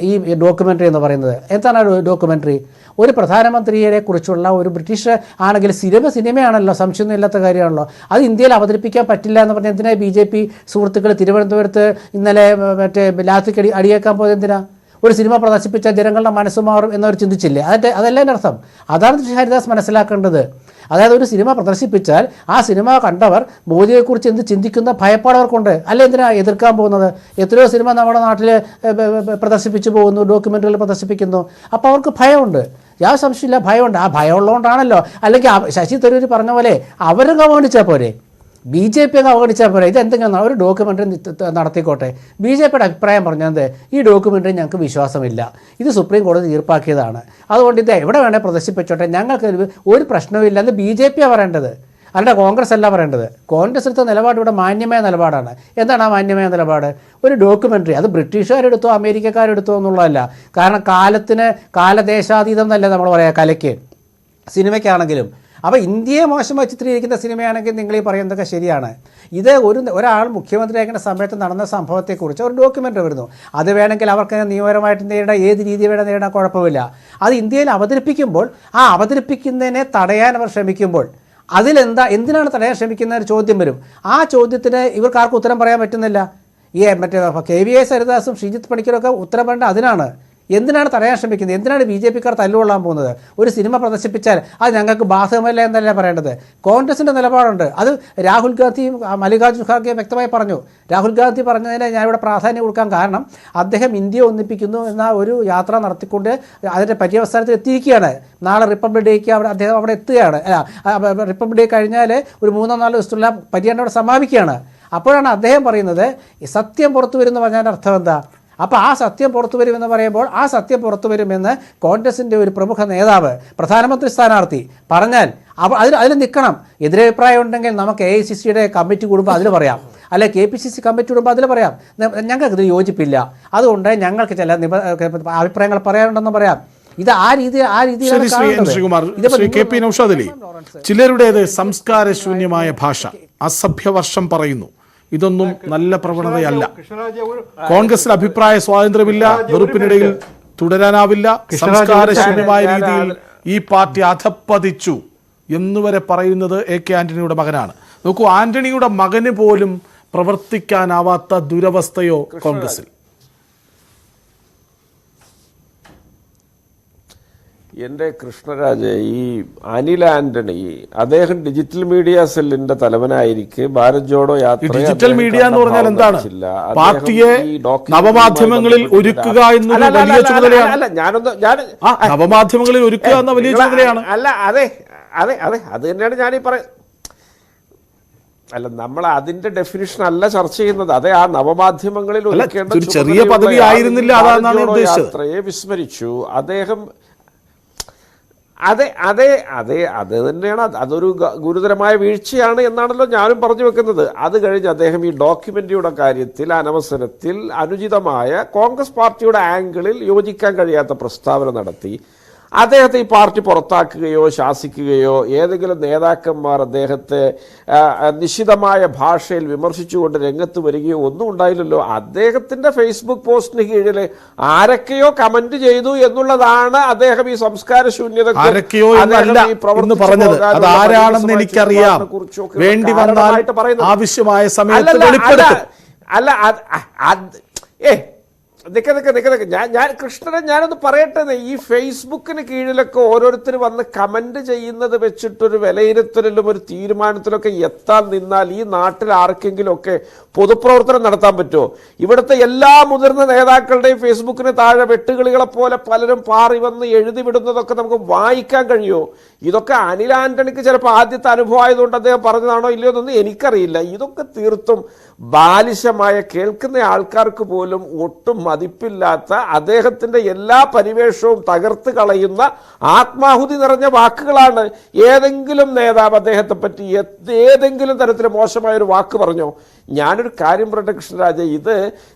ഈ ഡോക്യുമെൻ്ററി എന്ന് പറയുന്നത്. എന്താണ് ആ ഡോക്യുമെൻ്ററി? ഒരു പ്രധാനമന്ത്രിയെ കുറിച്ചുള്ള ഒരു ബ്രിട്ടീഷ് ആണെങ്കിൽ സിനിമയാണല്ലോ, സംശയമൊന്നും ഇല്ലാത്ത കാര്യമാണല്ലോ. അത് ഇന്ത്യയിൽ അവതരിപ്പിക്കാൻ പറ്റില്ല എന്ന് പറഞ്ഞാൽ എന്തിനാ BJP സുഹൃത്തുക്കൾ തിരുവനന്തപുരത്ത് ഇന്നലെ മറ്റേ ലാത്തിക്ക് അടിയേക്കാൻ പോയത് എന്തിനാ? ഒരു സിനിമ പ്രദർശിപ്പിച്ച ജനങ്ങളുടെ മനസ്സ് മാറും എന്നവർ ചിന്തിച്ചില്ലേ? അതല്ല എൻ്റെ അർത്ഥം. അതാണ് ശ്രീ ഹരിദാസ് മനസ്സിലാക്കേണ്ടത്. അതായത് ഒരു സിനിമ പ്രദർശിപ്പിച്ചാൽ ആ സിനിമ കണ്ടവർ മോദിയെക്കുറിച്ച് എന്ത് ചിന്തിക്കുന്ന ഭയപ്പാടവർക്കുണ്ട്. അല്ല എന്തിനാ എതിർക്കാൻ പോകുന്നത്? എത്രയോ സിനിമ നമ്മുടെ നാട്ടിൽ പ്രദർശിപ്പിച്ചു പോകുന്നു, ഡോക്യുമെൻ്ററികൾ പ്രദർശിപ്പിക്കുന്നു. അപ്പോൾ അവർക്ക് ഭയമുണ്ട്, യാതൊരു സംശയമില്ല, ഭയമുണ്ട്. ആ ഭയമുള്ളതുകൊണ്ടാണല്ലോ. അല്ലെങ്കിൽ ശശി തരൂർ പറഞ്ഞ പോലെ അവരും അവഗണിച്ചാൽ പോരെ, BJP അങ്ങ് അവഗണിച്ചാൽ പോരെ. ഇതെന്തെങ്കിലും ഒരു ഡോക്യുമെൻ്ററി നടത്തിക്കോട്ടെ. BJPയുടെ അഭിപ്രായം പറഞ്ഞത് ഈ ഡോക്യുമെൻ്ററി ഞങ്ങൾക്ക് വിശ്വാസമില്ല, ഇത് സുപ്രീം കോടതി തീർപ്പാക്കിയതാണ്, അതുകൊണ്ട് ഇത് എവിടെ വേണേൽ പ്രദർശിപ്പിച്ചോട്ടെ, ഞങ്ങൾക്ക് ഒരു പ്രശ്നവുമില്ല എന്ന് BJPയാണ് പറയേണ്ടത്, അല്ല കോൺഗ്രസ് അല്ല പറയേണ്ടത്. കോൺഗ്രസ് എടുത്ത നിലപാട് ഇവിടെ മാന്യമായ നിലപാടാണ്. എന്താണ് ആ മാന്യമായ നിലപാട്? ഒരു ഡോക്യുമെൻ്ററി അത് ബ്രിട്ടീഷുകാരെടുത്തോ അമേരിക്കക്കാരെടുത്തോ എന്നുള്ളതല്ല. കാരണം കാലദേശാതീതം എന്നല്ലേ നമ്മൾ പറയാം കലയ്ക്ക്, സിനിമയ്ക്കാണെങ്കിലും. അപ്പോൾ ഇന്ത്യയെ മോശമായി ചിത്രീകരിക്കുന്ന സിനിമയാണെങ്കിൽ നിങ്ങൾ ഈ പറയുന്നതൊക്കെ ശരിയാണ്. ഇത് ഒരാൾ മുഖ്യമന്ത്രിയാക്കുന്ന സമയത്ത് നടന്ന സംഭവത്തെക്കുറിച്ച് ഒരു ഡോക്യുമെൻ്ററി വരുന്നു. അത് വേണമെങ്കിൽ അവർക്ക് നിയമപരമായിട്ട് നേരിടാൻ, ഏത് രീതി വേണം നേരിടാൻ കുഴപ്പമില്ല. അത് ഇന്ത്യയിൽ അവതരിപ്പിക്കുമ്പോൾ ആ അവതരിപ്പിക്കുന്നതിനെ തടയാൻ അവർ ശ്രമിക്കുമ്പോൾ എന്തിനാണ് തടയാൻ ശ്രമിക്കുന്നതിന് ചോദ്യം വരും. ആ ചോദ്യത്തിന് ഇവർക്കാർക്കും ഉത്തരം പറയാൻ പറ്റുന്നില്ല. മറ്റേ KVS ഹരിദാസും ശ്രീജിത്ത് പണിക്കരൊക്കെ ഉത്തരം പറയേണ്ട അതിനാണ്. എന്തിനാണ് തടയാൻ ശ്രമിക്കുന്നത്? എന്തിനാണ് BJPക്കാർ തല്ലുകൊള്ളാൻ പോകുന്നത്? ഒരു സിനിമ പ്രദർശിപ്പിച്ചാൽ അത് ഞങ്ങൾക്ക് ബാധകമല്ല എന്നല്ല പറയേണ്ടത്. കോൺഗ്രസിൻ്റെ നിലപാടുണ്ട്. അത് രാഹുൽ ഗാന്ധിയും മല്ലികാർജ്ജുൻ ഖാർഗെയും വ്യക്തമായി പറഞ്ഞു. രാഹുൽ ഗാന്ധി പറഞ്ഞതിന് ഞാനിവിടെ പ്രാധാന്യം കൊടുക്കാൻ കാരണം അദ്ദേഹം ഇന്ത്യയെ ഒന്നിപ്പിക്കുന്നു എന്ന ഒരു യാത്ര നടത്തിക്കൊണ്ട് അതിൻ്റെ പര്യവസാനത്തിൽ എത്തിയിരിക്കുകയാണ്. നാളെ റിപ്പബ്ലിക് ഡേക്ക് അദ്ദേഹം അവിടെ എത്തുകയാണ്. റിപ്പബ്ലിക് ഡേ കഴിഞ്ഞാൽ ഒരു 3-4 ദിവസത്തുള്ള പര്യടനം അവിടെ സമാപിക്കുകയാണ്. അപ്പോഴാണ് അദ്ദേഹം പറയുന്നത് സത്യം പുറത്തു വരുമെന്ന് പറഞ്ഞതിൻ്റെ അർത്ഥം എന്താ? അപ്പോൾ ആ സത്യം പുറത്തു വരുമെന്ന് പറയുമ്പോൾ ആ സത്യം പുറത്തു വരുമെന്ന് കോൺഗ്രസിൻ്റെ ഒരു പ്രമുഖ നേതാവ്, പ്രധാനമന്ത്രി സ്ഥാനാർത്ഥി പറഞ്ഞാൽ അതിൽ നിൽക്കണം. എതിരഭിപ്രായം ഉണ്ടെങ്കിൽ നമുക്ക് AICCയുടെ കമ്മിറ്റി കൂടുമ്പോൾ അതിൽ പറയാം, അല്ലെ KPCC കമ്മിറ്റി കൂടുമ്പോൾ അതിൽ പറയാം. ഞങ്ങൾക്ക് ഇതിൽ യോജിപ്പില്ല, അതുകൊണ്ട് ഞങ്ങൾക്ക് ചില അഭിപ്രായങ്ങൾ പറയാനുണ്ടെന്ന് പറയാം. ഇത് ആ രീതിയിലാണ്. KP നൗഷാദലി, ചിലരുടേത് സംസ്കാരശൂന്യമായ ഭാഷ, അസഭ്യവർഷം പറയുന്നു. ഇതൊന്നും നല്ല പ്രവണതയല്ല. കോൺഗ്രസിൽ അഭിപ്രായ സ്വാതന്ത്ര്യമില്ല, വെറുപ്പിനിടയിൽ തുടരാനാവില്ല, സംസ്കാരശൂന്യമായ രീതിയിൽ ഈ പാർട്ടി അധപ്പതിച്ചു എന്നുവരെ പറയുന്നത് AK ആന്റണിയുടെ മകനാണ്. നോക്കൂ, ആന്റണിയുടെ മകന് പോലും പ്രവർത്തിക്കാനാവാത്ത ദുരവസ്ഥയോ കോൺഗ്രസിൽ? എൻ്റെ കൃഷ്ണരാജ്, ഈ അനിൽ ആന്റണി അദ്ദേഹം ഡിജിറ്റൽ മീഡിയ സെല്ലിന്റെ തലവനായിരിക്കെ ഭാരത് ജോഡോ യാത്ര, ഡിജിറ്റൽ മീഡിയ എന്ന് പറഞ്ഞാൽ എന്താണ്? പാർട്ടിയെ നവമാധ്യമങ്ങളിൽ ഒരുക്കുക എന്ന വലിയ ചുമതലയാണ്. നവമാധ്യമങ്ങളിൽ ഒരുക്കുക എന്ന വലിയ ചുമതലയാണ്. അതെ, അത് തന്നെയാണ് ഞാനീ നമ്മൾ അതിന്റെ ഡെഫിനിഷൻ അല്ല ചർച്ച ചെയ്യുന്നത്. അതെ, ആ നവമാധ്യമങ്ങളിൽ ഒരുക്കേണ്ട ചെറിയ പദവി ആയിരുന്നില്ല, അതാണ് ഉദ്ദേശിച്ചത്. യാത്രയെ വിസ്മരിച്ചു അദ്ദേഹം. അത് തന്നെയാണ്, അതൊരു ഗുരുതരമായ വീഴ്ചയാണ് എന്നാണല്ലോ ഞാനും പറഞ്ഞു വെക്കുന്നത്. അത് കഴിഞ്ഞ് അദ്ദേഹം ഈ ഡോക്യുമെന്ററിയുടെ കാര്യത്തിൽ അനവസരത്തിൽ അനുചിതമായ കോൺഗ്രസ് പാർട്ടിയുടെ ആംഗിളിൽ യോജിക്കാൻ കഴിയാത്ത പ്രസ്താവന നടത്തി. അദ്ദേഹത്തെ ഈ പാർട്ടി പുറത്താക്കുകയോ ശാസിക്കുകയോ ഏതെങ്കിലും നേതാക്കന്മാർ അദ്ദേഹത്തെ നിശിതമായ ഭാഷയിൽ വിമർശിച്ചുകൊണ്ട് രംഗത്ത് വരികയോ ഒന്നും ഉണ്ടായില്ലല്ലോ. അദ്ദേഹത്തിന്റെ ഫേസ്ബുക്ക് പോസ്റ്റിന് കീഴിൽ ആരൊക്കെയോ കമന്റ് ചെയ്തു എന്നുള്ളതാണ് അദ്ദേഹം ഈ സംസ്കാര ശൂന്യത ആരാണെന്ന് എനിക്കറിയാം, വേണ്ടി വന്നാൽ ആവശ്യമായ സമയത്ത് വെളിപ്പെടുത്തും. നിക്ക് ഞാൻ കൃഷ്ണനെ ഞാനൊന്ന് പറയട്ടെ. ഈ ഫേസ്ബുക്കിന് കീഴിലൊക്കെ ഓരോരുത്തർ വന്ന് കമന്റ് ചെയ്യുന്നത് വെച്ചിട്ടൊരു വിലയിരുത്തലിലും ഒരു തീരുമാനത്തിലൊക്കെ എത്താൻ നിന്നാൽ ഈ നാട്ടിൽ ആർക്കെങ്കിലും ഒക്കെ പൊതുപ്രവർത്തനം നടത്താൻ പറ്റുമോ? ഇവിടുത്തെ എല്ലാ മുതിർന്ന നേതാക്കളുടെയും ഫേസ്ബുക്കിന് താഴെ വെട്ടുകിളികളെ പോലെ പലരും പാറി വന്ന് എഴുതി വിടുന്നതൊക്കെ നമുക്ക് വായിക്കാൻ കഴിയുമോ? ഇതൊക്കെ അനിൽ ആന്റണിക്ക് ചിലപ്പോൾ ആദ്യത്തെ അനുഭവം ആയതുകൊണ്ട് അദ്ദേഹം പറഞ്ഞതാണോ ഇല്ലയോ എന്നൊന്നും എനിക്കറിയില്ല. ഇതൊക്കെ തീർത്തും ബാലിശമായ, കേൾക്കുന്ന ആൾക്കാർക്ക് പോലും ഒട്ടും മതിപ്പില്ലാത്ത, അദ്ദേഹത്തിൻ്റെ എല്ലാ പരിവേഷവും തകർത്ത് കളയുന്ന ആത്മാഹുതി നിറഞ്ഞ വാക്കുകളാണ്. ഏതെങ്കിലും നേതാവ് അദ്ദേഹത്തെ പറ്റി ഏതെങ്കിലും തരത്തിൽ മോശമായൊരു വാക്ക് പറഞ്ഞോ? ഞാനൊരു കാര്യം പറയട്ടെ കൃഷ്ണരാജ, ഇത്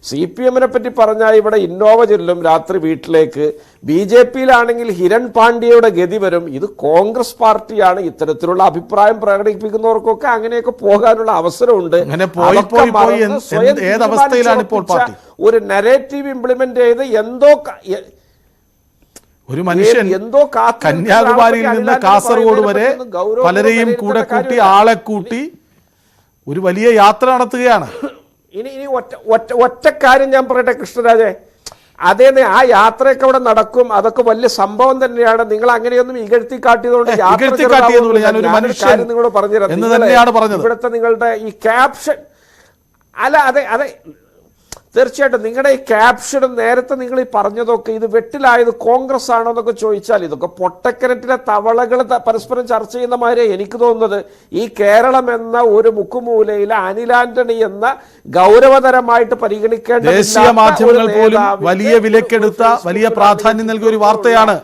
CPM-നെ പറ്റി പറഞ്ഞാൽ ഇവിടെ ഇന്നോവ ചെല്ലും രാത്രി വീട്ടിലേക്ക്. BJP-യിലാണെങ്കിൽ ഹിരൺ പാണ്ഡ്യയുടെ ഗതി വരും. ഇത് കോൺഗ്രസ് പാർട്ടിയാണ്. ഇത്തരത്തിലുള്ള അഭിപ്രായം പ്രകടിപ്പിക്കുന്നവർക്കൊക്കെ അങ്ങനെയൊക്കെ പോകാനുള്ള അവസരമുണ്ട്. ഒരു നരേറ്റീവ് ഇംപ്ലിമെന്റ് ചെയ്ത് ഒരു മനുഷ്യൻ കന്യാകുമാരിയിൽ നിന്ന് കാസർഗോഡ് വരെ പലരെയും കൂടെ കൂട്ടി ആളെ കൂട്ടി ഒരു വലിയ യാത്ര നടത്തുകയാണ്. ഇനി ഒറ്റ കാര്യം ഞാൻ പറയട്ടെ കൃഷ്ണരാജെ, അതേ ആ യാത്രയൊക്കെ അവിടെ നടക്കും, അതൊക്കെ വലിയ സംഭവം തന്നെയാണ്. നിങ്ങൾ അങ്ങനെയൊന്നും ഇകഴ്ത്തി കാട്ടിയതുകൊണ്ട് നിങ്ങളോട് പറഞ്ഞുതരാം. ഇവിടുത്തെ നിങ്ങളുടെ ഈ ക്യാപ്ഷൻ അതെ തീർച്ചയായിട്ടും നിങ്ങളുടെ ഈ ക്യാപ്ഷനും നേരത്തെ നിങ്ങൾ ഈ പറഞ്ഞതൊക്കെ ഇത് വെട്ടിലായത് കോൺഗ്രസ് ആണോ എന്നൊക്കെ ചോദിച്ചാൽ ഇതൊക്കെ പൊട്ടക്കിണറ്റിലെ തവളകൾ പരസ്പരം ചർച്ച ചെയ്യുന്ന മാതിരിയാണ് എനിക്ക് തോന്നുന്നത്. ഈ കേരളം എന്ന ഒരു മുക്കുമൂലയിലെ അനിൽ ആന്റണി എന്ന ഗൗരവതരമായിട്ട് പരിഗണിക്കേണ്ട ദേശീയ മാധ്യമങ്ങൾ പോലും വലിയ വിലക്കെടുത്ത, വലിയ പ്രാധാന്യം നൽകിയ ഒരു വാർത്തയാണ്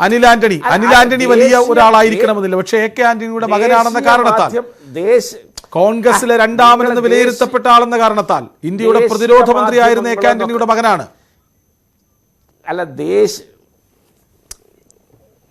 അനിൽ ആന്റണി. അനിൽ ആന്റണി വലിയ ഒരാളായിരിക്കണമെന്നില്ല, പക്ഷേ AK ആന്റണിയുടെ മകനാണെന്ന കാരണത്താൽ, കോൺഗ്രസിലെ രണ്ടാമനെന്ന് വിലയിരുത്തപ്പെട്ട ആളെന്ന കാരണത്താൽ, ഇന്ത്യയുടെ പ്രതിരോധ മന്ത്രിയായിരുന്ന AK ആന്റണിയുടെ മകനാണ്.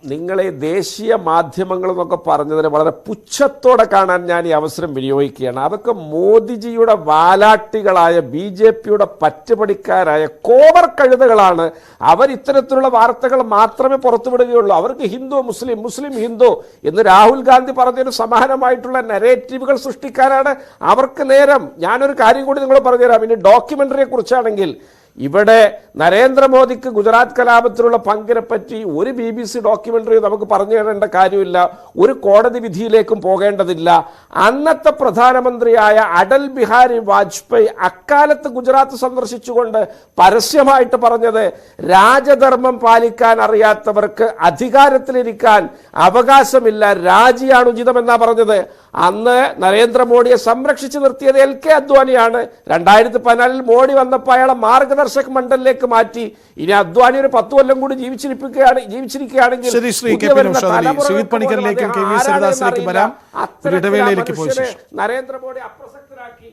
നിങ്ങളെ ദേശീയ മാധ്യമങ്ങൾ എന്നൊക്കെ പറഞ്ഞതിന് വളരെ പുച്ഛത്തോടെ കാണാൻ ഞാൻ ഈ അവസരം വിനിയോഗിക്കുകയാണ്. അതൊക്കെ മോദിജിയുടെ വാലാട്ടികളായ BJP-യുടെ പറ്റുപടിക്കാരായ കോവർ കഴുതകളാണ്. അവർ ഇത്തരത്തിലുള്ള വാർത്തകൾ മാത്രമേ പുറത്തുവിടുകയുള്ളൂ. അവർക്ക് ഹിന്ദു മുസ്ലിം, മുസ്ലിം ഹിന്ദു എന്ന് രാഹുൽ ഗാന്ധി പറഞ്ഞതിന് സമാനമായിട്ടുള്ള നരേറ്റീവുകൾ സൃഷ്ടിക്കാനാണ് അവർക്ക് നേരം. ഞാനൊരു കാര്യം കൂടി നിങ്ങൾ പറഞ്ഞുതരാം. ഇനി ഡോക്യുമെന്ററിയെ കുറിച്ചാണെങ്കിൽ, ഇവിടെ നരേന്ദ്രമോദിക്ക് ഗുജറാത്ത് കലാപത്തിലുള്ള പങ്കിനെ പറ്റി ഒരു BBC ഡോക്യുമെന്ററി നമുക്ക് പറഞ്ഞു തരേണ്ട കാര്യമില്ല, ഒരു കോടതി വിധിയിലേക്കും പോകേണ്ടതില്ല. അന്നത്തെ പ്രധാനമന്ത്രിയായ അടൽ ബിഹാരി വാജ്പേയി അക്കാലത്ത് ഗുജറാത്ത് സന്ദർശിച്ചുകൊണ്ട് പരസ്യമായിട്ട് പറഞ്ഞത്, രാജധർമ്മം പാലിക്കാൻ അറിയാത്തവർക്ക് അധികാരത്തിലിരിക്കാൻ അവകാശമില്ല, രാജിയാണ് ഉചിതമെന്നാ പറഞ്ഞത്. അന്ന് നരേന്ദ്രമോദിയെ സംരക്ഷിച്ചു നിർത്തിയത് LK അദ്വാനിയാണ്. 2014 മോഡി വന്നപ്പോൾ അയാളെ മാർഗദർശക് മണ്ഡലിലേക്ക് മാറ്റി. ഇനി അദ്വാനി ഒരു 10 കൊല്ലം കൂടി ജീവിച്ചിരിക്കുകയാണെങ്കിൽ നരേന്ദ്രമോദി അപ്രസക്തരാക്കി.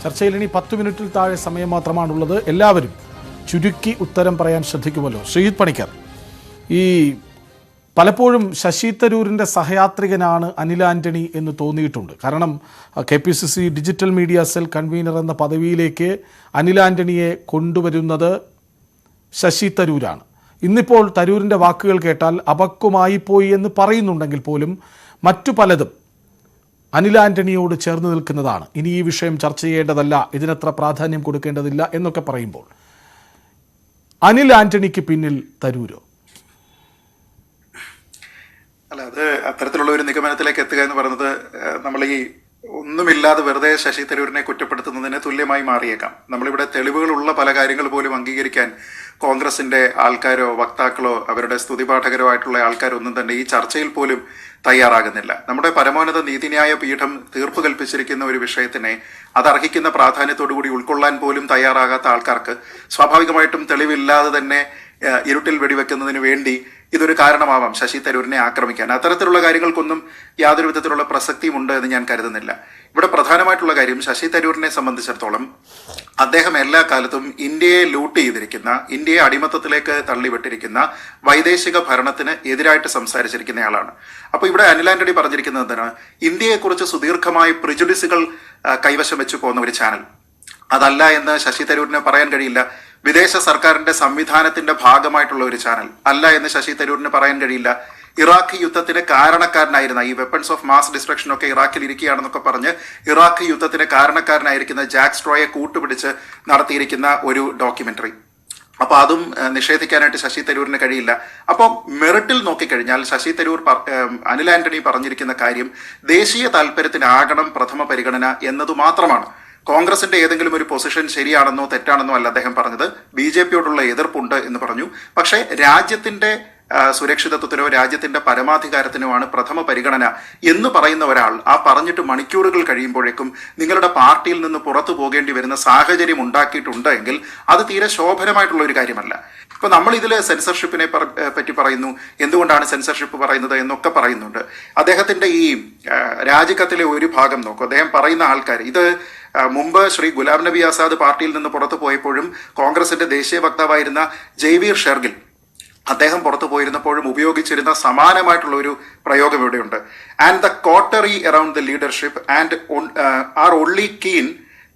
ചർച്ചയിൽ ഇനി 10 മിനിറ്റിൽ താഴെ സമയം മാത്രമാണുള്ളത്. എല്ലാവരും ചുരുക്കി ഉത്തരം പറയാൻ ശ്രദ്ധിക്കുമല്ലോ. ശ്രീജിത്ത് പണിക്കർ, ഈ പലപ്പോഴും ശശി തരൂരിൻ്റെ സഹയാത്രികനാണ് അനിൽ ആന്റണി എന്ന് തോന്നിയിട്ടുണ്ട്. കാരണം KPCC digital media cell convener എന്ന പദവിയിലേക്ക് അനിൽ ആന്റണിയെ കൊണ്ടുവരുന്നത് ശശി തരൂരാണ്. ഇന്നിപ്പോൾ തരൂരിൻ്റെ വാക്കുകൾ കേട്ടാൽ അപക്വമായി പോയി എന്ന് പറയുന്നുണ്ടെങ്കിൽ പോലും മറ്റു പലതും അനിൽ ആന്റണിയോട് ചേർന്ന് നിൽക്കുന്നതാണ്. ഇനി ഈ വിഷയം ചർച്ച ചെയ്യേണ്ടതല്ല, ഇതിനത്ര പ്രാധാന്യം കൊടുക്കേണ്ടതില്ല എന്നൊക്കെ പറയുമ്പോൾ അനിൽ ആന്റണിക്ക് പിന്നിൽ തരൂരോ? അല്ല, അത് അത്തരത്തിലുള്ള ഒരു നിഗമനത്തിലേക്ക് എത്തുക എന്ന് പറയുന്നത് നമ്മൾ ഈ ഒന്നുമില്ലാതെ വെറുതെ ശശി തരൂരിനെ കുറ്റപ്പെടുത്തുന്നതിന് തുല്യമായി മാറിയേക്കാം. നമ്മളിവിടെ തെളിവുകളുള്ള പല കാര്യങ്ങൾ പോലും അംഗീകരിക്കാൻ കോൺഗ്രസിന്റെ ആൾക്കാരോ വക്താക്കളോ അവരുടെ സ്തുതിപാഠകരോ ആയിട്ടുള്ള ആൾക്കാരൊന്നും തന്നെ ഈ ചർച്ചയിൽ പോലും തയ്യാറാകുന്നില്ല. നമ്മുടെ പരമോന്നത നീതിന്യായ പീഠം തീർപ്പ് കൽപ്പിച്ചിരിക്കുന്ന ഒരു വിഷയത്തിനെ അതർഹിക്കുന്ന പ്രാധാന്യത്തോടുകൂടി ഉൾക്കൊള്ളാൻ പോലും തയ്യാറാകാത്ത ആൾക്കാർക്ക് സ്വാഭാവികമായിട്ടും തെളിവില്ലാതെ തന്നെ ഇരുട്ടിൽ വെടിവെക്കുന്നതിന് വേണ്ടി ഇതൊരു കാരണമാവാം ശശി തരൂരിനെ ആക്രമിക്കാൻ. അത്തരത്തിലുള്ള കാര്യങ്ങൾക്കൊന്നും യാതൊരു വിധത്തിലുള്ള പ്രസക്തിയും ഉണ്ട് എന്ന് ഞാൻ കരുതുന്നില്ല. ഇവിടെ പ്രധാനമായിട്ടുള്ള കാര്യം, ശശി തരൂരിനെ സംബന്ധിച്ചിടത്തോളം അദ്ദേഹം എല്ലാ കാലത്തും ഇന്ത്യയെ ലൂട്ട് ചെയ്തിരിക്കുന്ന, ഇന്ത്യയെ അടിമത്തത്തിലേക്ക് തള്ളിവിട്ടിരിക്കുന്ന വൈദേശിക ഭരണത്തിന് എതിരായിട്ട് സംസാരിച്ചിരിക്കുന്നയാളാണ്. അപ്പോൾ ഇവിടെ അനിൽ ആന്റണി പറഞ്ഞിരിക്കുന്നത് എന്താണ്? ഇന്ത്യയെക്കുറിച്ച് സുദീർഘമായ പ്രിജുഡിസുകൾ കൈവശം വെച്ച് പോകുന്ന ഒരു ചാനൽ അതല്ല എന്ന് ശശി തരൂരിന് പറയാൻ കഴിയില്ല. വിദേശ സർക്കാരിന്റെ സംവിധാനത്തിന്റെ ഭാഗമായിട്ടുള്ള ഒരു ചാനൽ അല്ല എന്ന് ശശി തരൂരിന് പറയാൻ കഴിയില്ല. ഇറാഖ് യുദ്ധത്തിന് കാരണക്കാരനായിരുന്ന ഈ വെപ്പൺസ് ഓഫ് മാസ് ഡിസ്ട്രക്ഷൻ ഒക്കെ ഇറാഖിൽ ഇരിക്കുകയാണെന്നൊക്കെ പറഞ്ഞ് ഇറാഖ് യുദ്ധത്തിന് കാരണക്കാരനായിരിക്കുന്ന ജാക്ക് സ്ട്രോയെ കൂട്ടുപിടിച്ച് നടത്തിയിരിക്കുന്ന ഒരു ഡോക്യുമെന്ററി. അപ്പൊ അതും നിഷേധിക്കാനായിട്ട് ശശി തരൂരിന് കഴിയില്ല. അപ്പോൾ മെറിറ്റിൽ നോക്കിക്കഴിഞ്ഞാൽ ശശി തരൂർ അനിൽ ആന്റണി പറഞ്ഞിരിക്കുന്ന കാര്യം ദേശീയ താല്പര്യത്തിനാകണം പ്രഥമ പരിഗണന എന്നതു മാത്രമാണ്. കോൺഗ്രസിന്റെ ഏതെങ്കിലും ഒരു പൊസിഷൻ ശരിയാണെന്നോ തെറ്റാണെന്നോ അല്ല അദ്ദേഹം പറഞ്ഞത്. BJP യോടുള്ള എതിർപ്പുണ്ട് എന്ന് പറഞ്ഞു. പക്ഷേ രാജ്യത്തിന്റെ സുരക്ഷിതത്വത്തിനോ രാജ്യത്തിന്റെ പരമാധികാരത്തിനോ പ്രഥമ പരിഗണന എന്ന് പറയുന്ന ഒരാൾ ആ പറഞ്ഞിട്ട് മണിക്കൂറുകൾ കഴിയുമ്പോഴേക്കും നിങ്ങളുടെ പാർട്ടിയിൽ നിന്ന് പുറത്തു പോകേണ്ടി വരുന്ന സാഹചര്യം ഉണ്ടാക്കിയിട്ടുണ്ട് എങ്കിൽ അത് തീരെ ശോഭനമായിട്ടുള്ള ഒരു കാര്യമല്ല. ഇപ്പൊ നമ്മൾ ഇതിൽ സെൻസർഷിപ്പിനെ പറ്റി പറയുന്നു, എന്തുകൊണ്ടാണ് സെൻസർഷിപ്പ് പറയുന്നത് എന്നൊക്കെ പറയുന്നുണ്ട്. അദ്ദേഹത്തിന്റെ ഈ രാജിക്കത്തിലെ ഒരു ഭാഗം നോക്കൂ. അദ്ദേഹം പറയുന്ന ആൾക്കാർ ഇത് മുമ്പ് ശ്രീ ഗുലാം നബി ആസാദ് പാർട്ടിയിൽ നിന്ന് പുറത്തു പോയപ്പോഴും കോൺഗ്രസിന്റെ ദേശീയ വക്താവായിരുന്ന ജയ്വീർ ഷെർഗിൽ അദ്ദേഹം പുറത്തു പോയിരുന്നപ്പോഴും ഉപയോഗിച്ചിരുന്ന സമാനമായിട്ടുള്ള ഒരു പ്രയോഗം ഇവിടെയുണ്ട്. And the coterie around the leadership and are only keen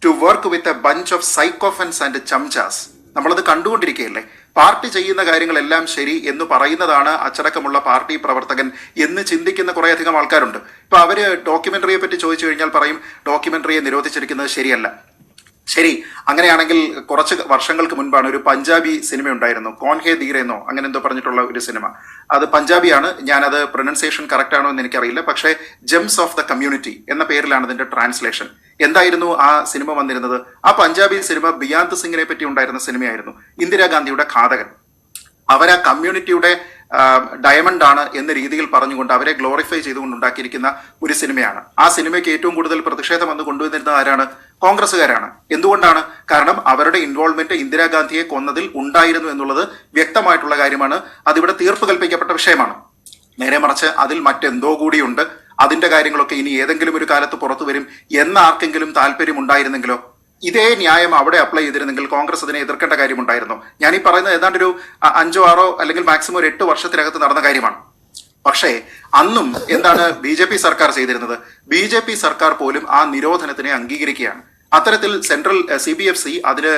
to work with a bunch of sycophants and chamchas. നമ്മളത് കണ്ടുകൊണ്ടിരിക്കുകയല്ലേ. പാർട്ടി ചെയ്യുന്ന കാര്യങ്ങളെല്ലാം ശരി എന്ന് പറയുന്നതാണ് അച്ചടക്കമുള്ള പാർട്ടി പ്രവർത്തകൻ എന്ന് ചിന്തിക്കുന്ന കുറേയധികം ആൾക്കാരുണ്ട്. ഇപ്പൊ അവര് ഡോക്യുമെന്ററിയെ പറ്റി ചോദിച്ചു കഴിഞ്ഞാൽ പറയും ഡോക്യുമെന്ററിയെ നിരോധിച്ചിരിക്കുന്നത് ശരിയല്ല. ശരി, അങ്ങനെയാണെങ്കിൽ കുറച്ച് വർഷങ്ങൾക്ക് മുൻപാണ് ഒരു പഞ്ചാബി സിനിമ ഉണ്ടായിരുന്നു, കോൻ ഹേ ധീരെന്നോ അങ്ങനെ എന്തോ പറഞ്ഞിട്ടുള്ള ഒരു സിനിമ. അത് പഞ്ചാബിയാണ്, ഞാനത് പ്രൊനൗൺസിയേഷൻ കറക്റ്റ് ആണോ എന്ന് എനിക്കറിയില്ല. പക്ഷേ ജെംസ് ഓഫ് ദ കമ്മ്യൂണിറ്റി എന്ന പേരിലാണ് അതിന്റെ ട്രാൻസ്ലേഷൻ. എന്തായിരുന്നു ആ സിനിമ വന്നിരുന്നത്? ആ പഞ്ചാബി സിനിമ ബിയാന്ത് സിംഗിനെ പറ്റി ഉണ്ടായിരുന്ന സിനിമയായിരുന്നു. ഇന്ദിരാഗാന്ധിയുടെ ഘാതകൻ. അവരാ കമ്മ്യൂണിറ്റിയുടെ ഡയമണ്ട് ആണ് എന്ന രീതിയിൽ പറഞ്ഞുകൊണ്ട് അവരെ ഗ്ലോറിഫൈ ചെയ്തുകൊണ്ട് ഉണ്ടാക്കിയിരിക്കുന്ന ഒരു സിനിമയാണ്. ആ സിനിമയ്ക്ക് ഏറ്റവും കൂടുതൽ പ്രതിഷേധം വന്ന് കൊണ്ടുവന്നിരുന്നത് ആരാണ്? കോൺഗ്രസ്സുകാരാണ്. എന്തുകൊണ്ടാണ്? കാരണം അവരുടെ ഇൻവോൾവ്മെന്റ് ഇന്ദിരാഗാന്ധിയെ കൊന്നതിൽ ഉണ്ടായിരുന്നു എന്നുള്ളത് വ്യക്തമായിട്ടുള്ള കാര്യമാണ്. അതിവിടെ തീർപ്പ് കൽപ്പിക്കപ്പെട്ട വിഷയമാണ്. നേരെ മറിച്ച് അതിൽ മറ്റെന്തോ കൂടിയുണ്ട്, അതിന്റെ കാര്യങ്ങളൊക്കെ ഇനി ഏതെങ്കിലും ഒരു കാലത്ത് പുറത്തു വരും എന്ന ആർക്കെങ്കിലും താല്പര്യം ഉണ്ടായിരുന്നെങ്കിലോ? ഇതേ ന്യായം അവിടെ അപ്ലൈ ചെയ്തിരുന്നെങ്കിൽ കോൺഗ്രസ് അതിനെ എതിർക്കേണ്ട കാര്യമുണ്ടായിരുന്നു. ഞാൻ ഈ പറയുന്നത് ഏതാണ്ട് ഒരു 5 6 അല്ലെങ്കിൽ മാക്സിമം ഒരു 8 വർഷത്തിനകത്ത് നടന്ന കാര്യമാണ്. പക്ഷേ അന്നും എന്താണ് BJP സർക്കാർ ചെയ്തിരുന്നത്? BJP സർക്കാർ പോലും ആ നിരോധനത്തിനെ അംഗീകരിക്കുകയാണ്. അത്തരത്തിൽ സെൻട്രൽ CBFC അതിന്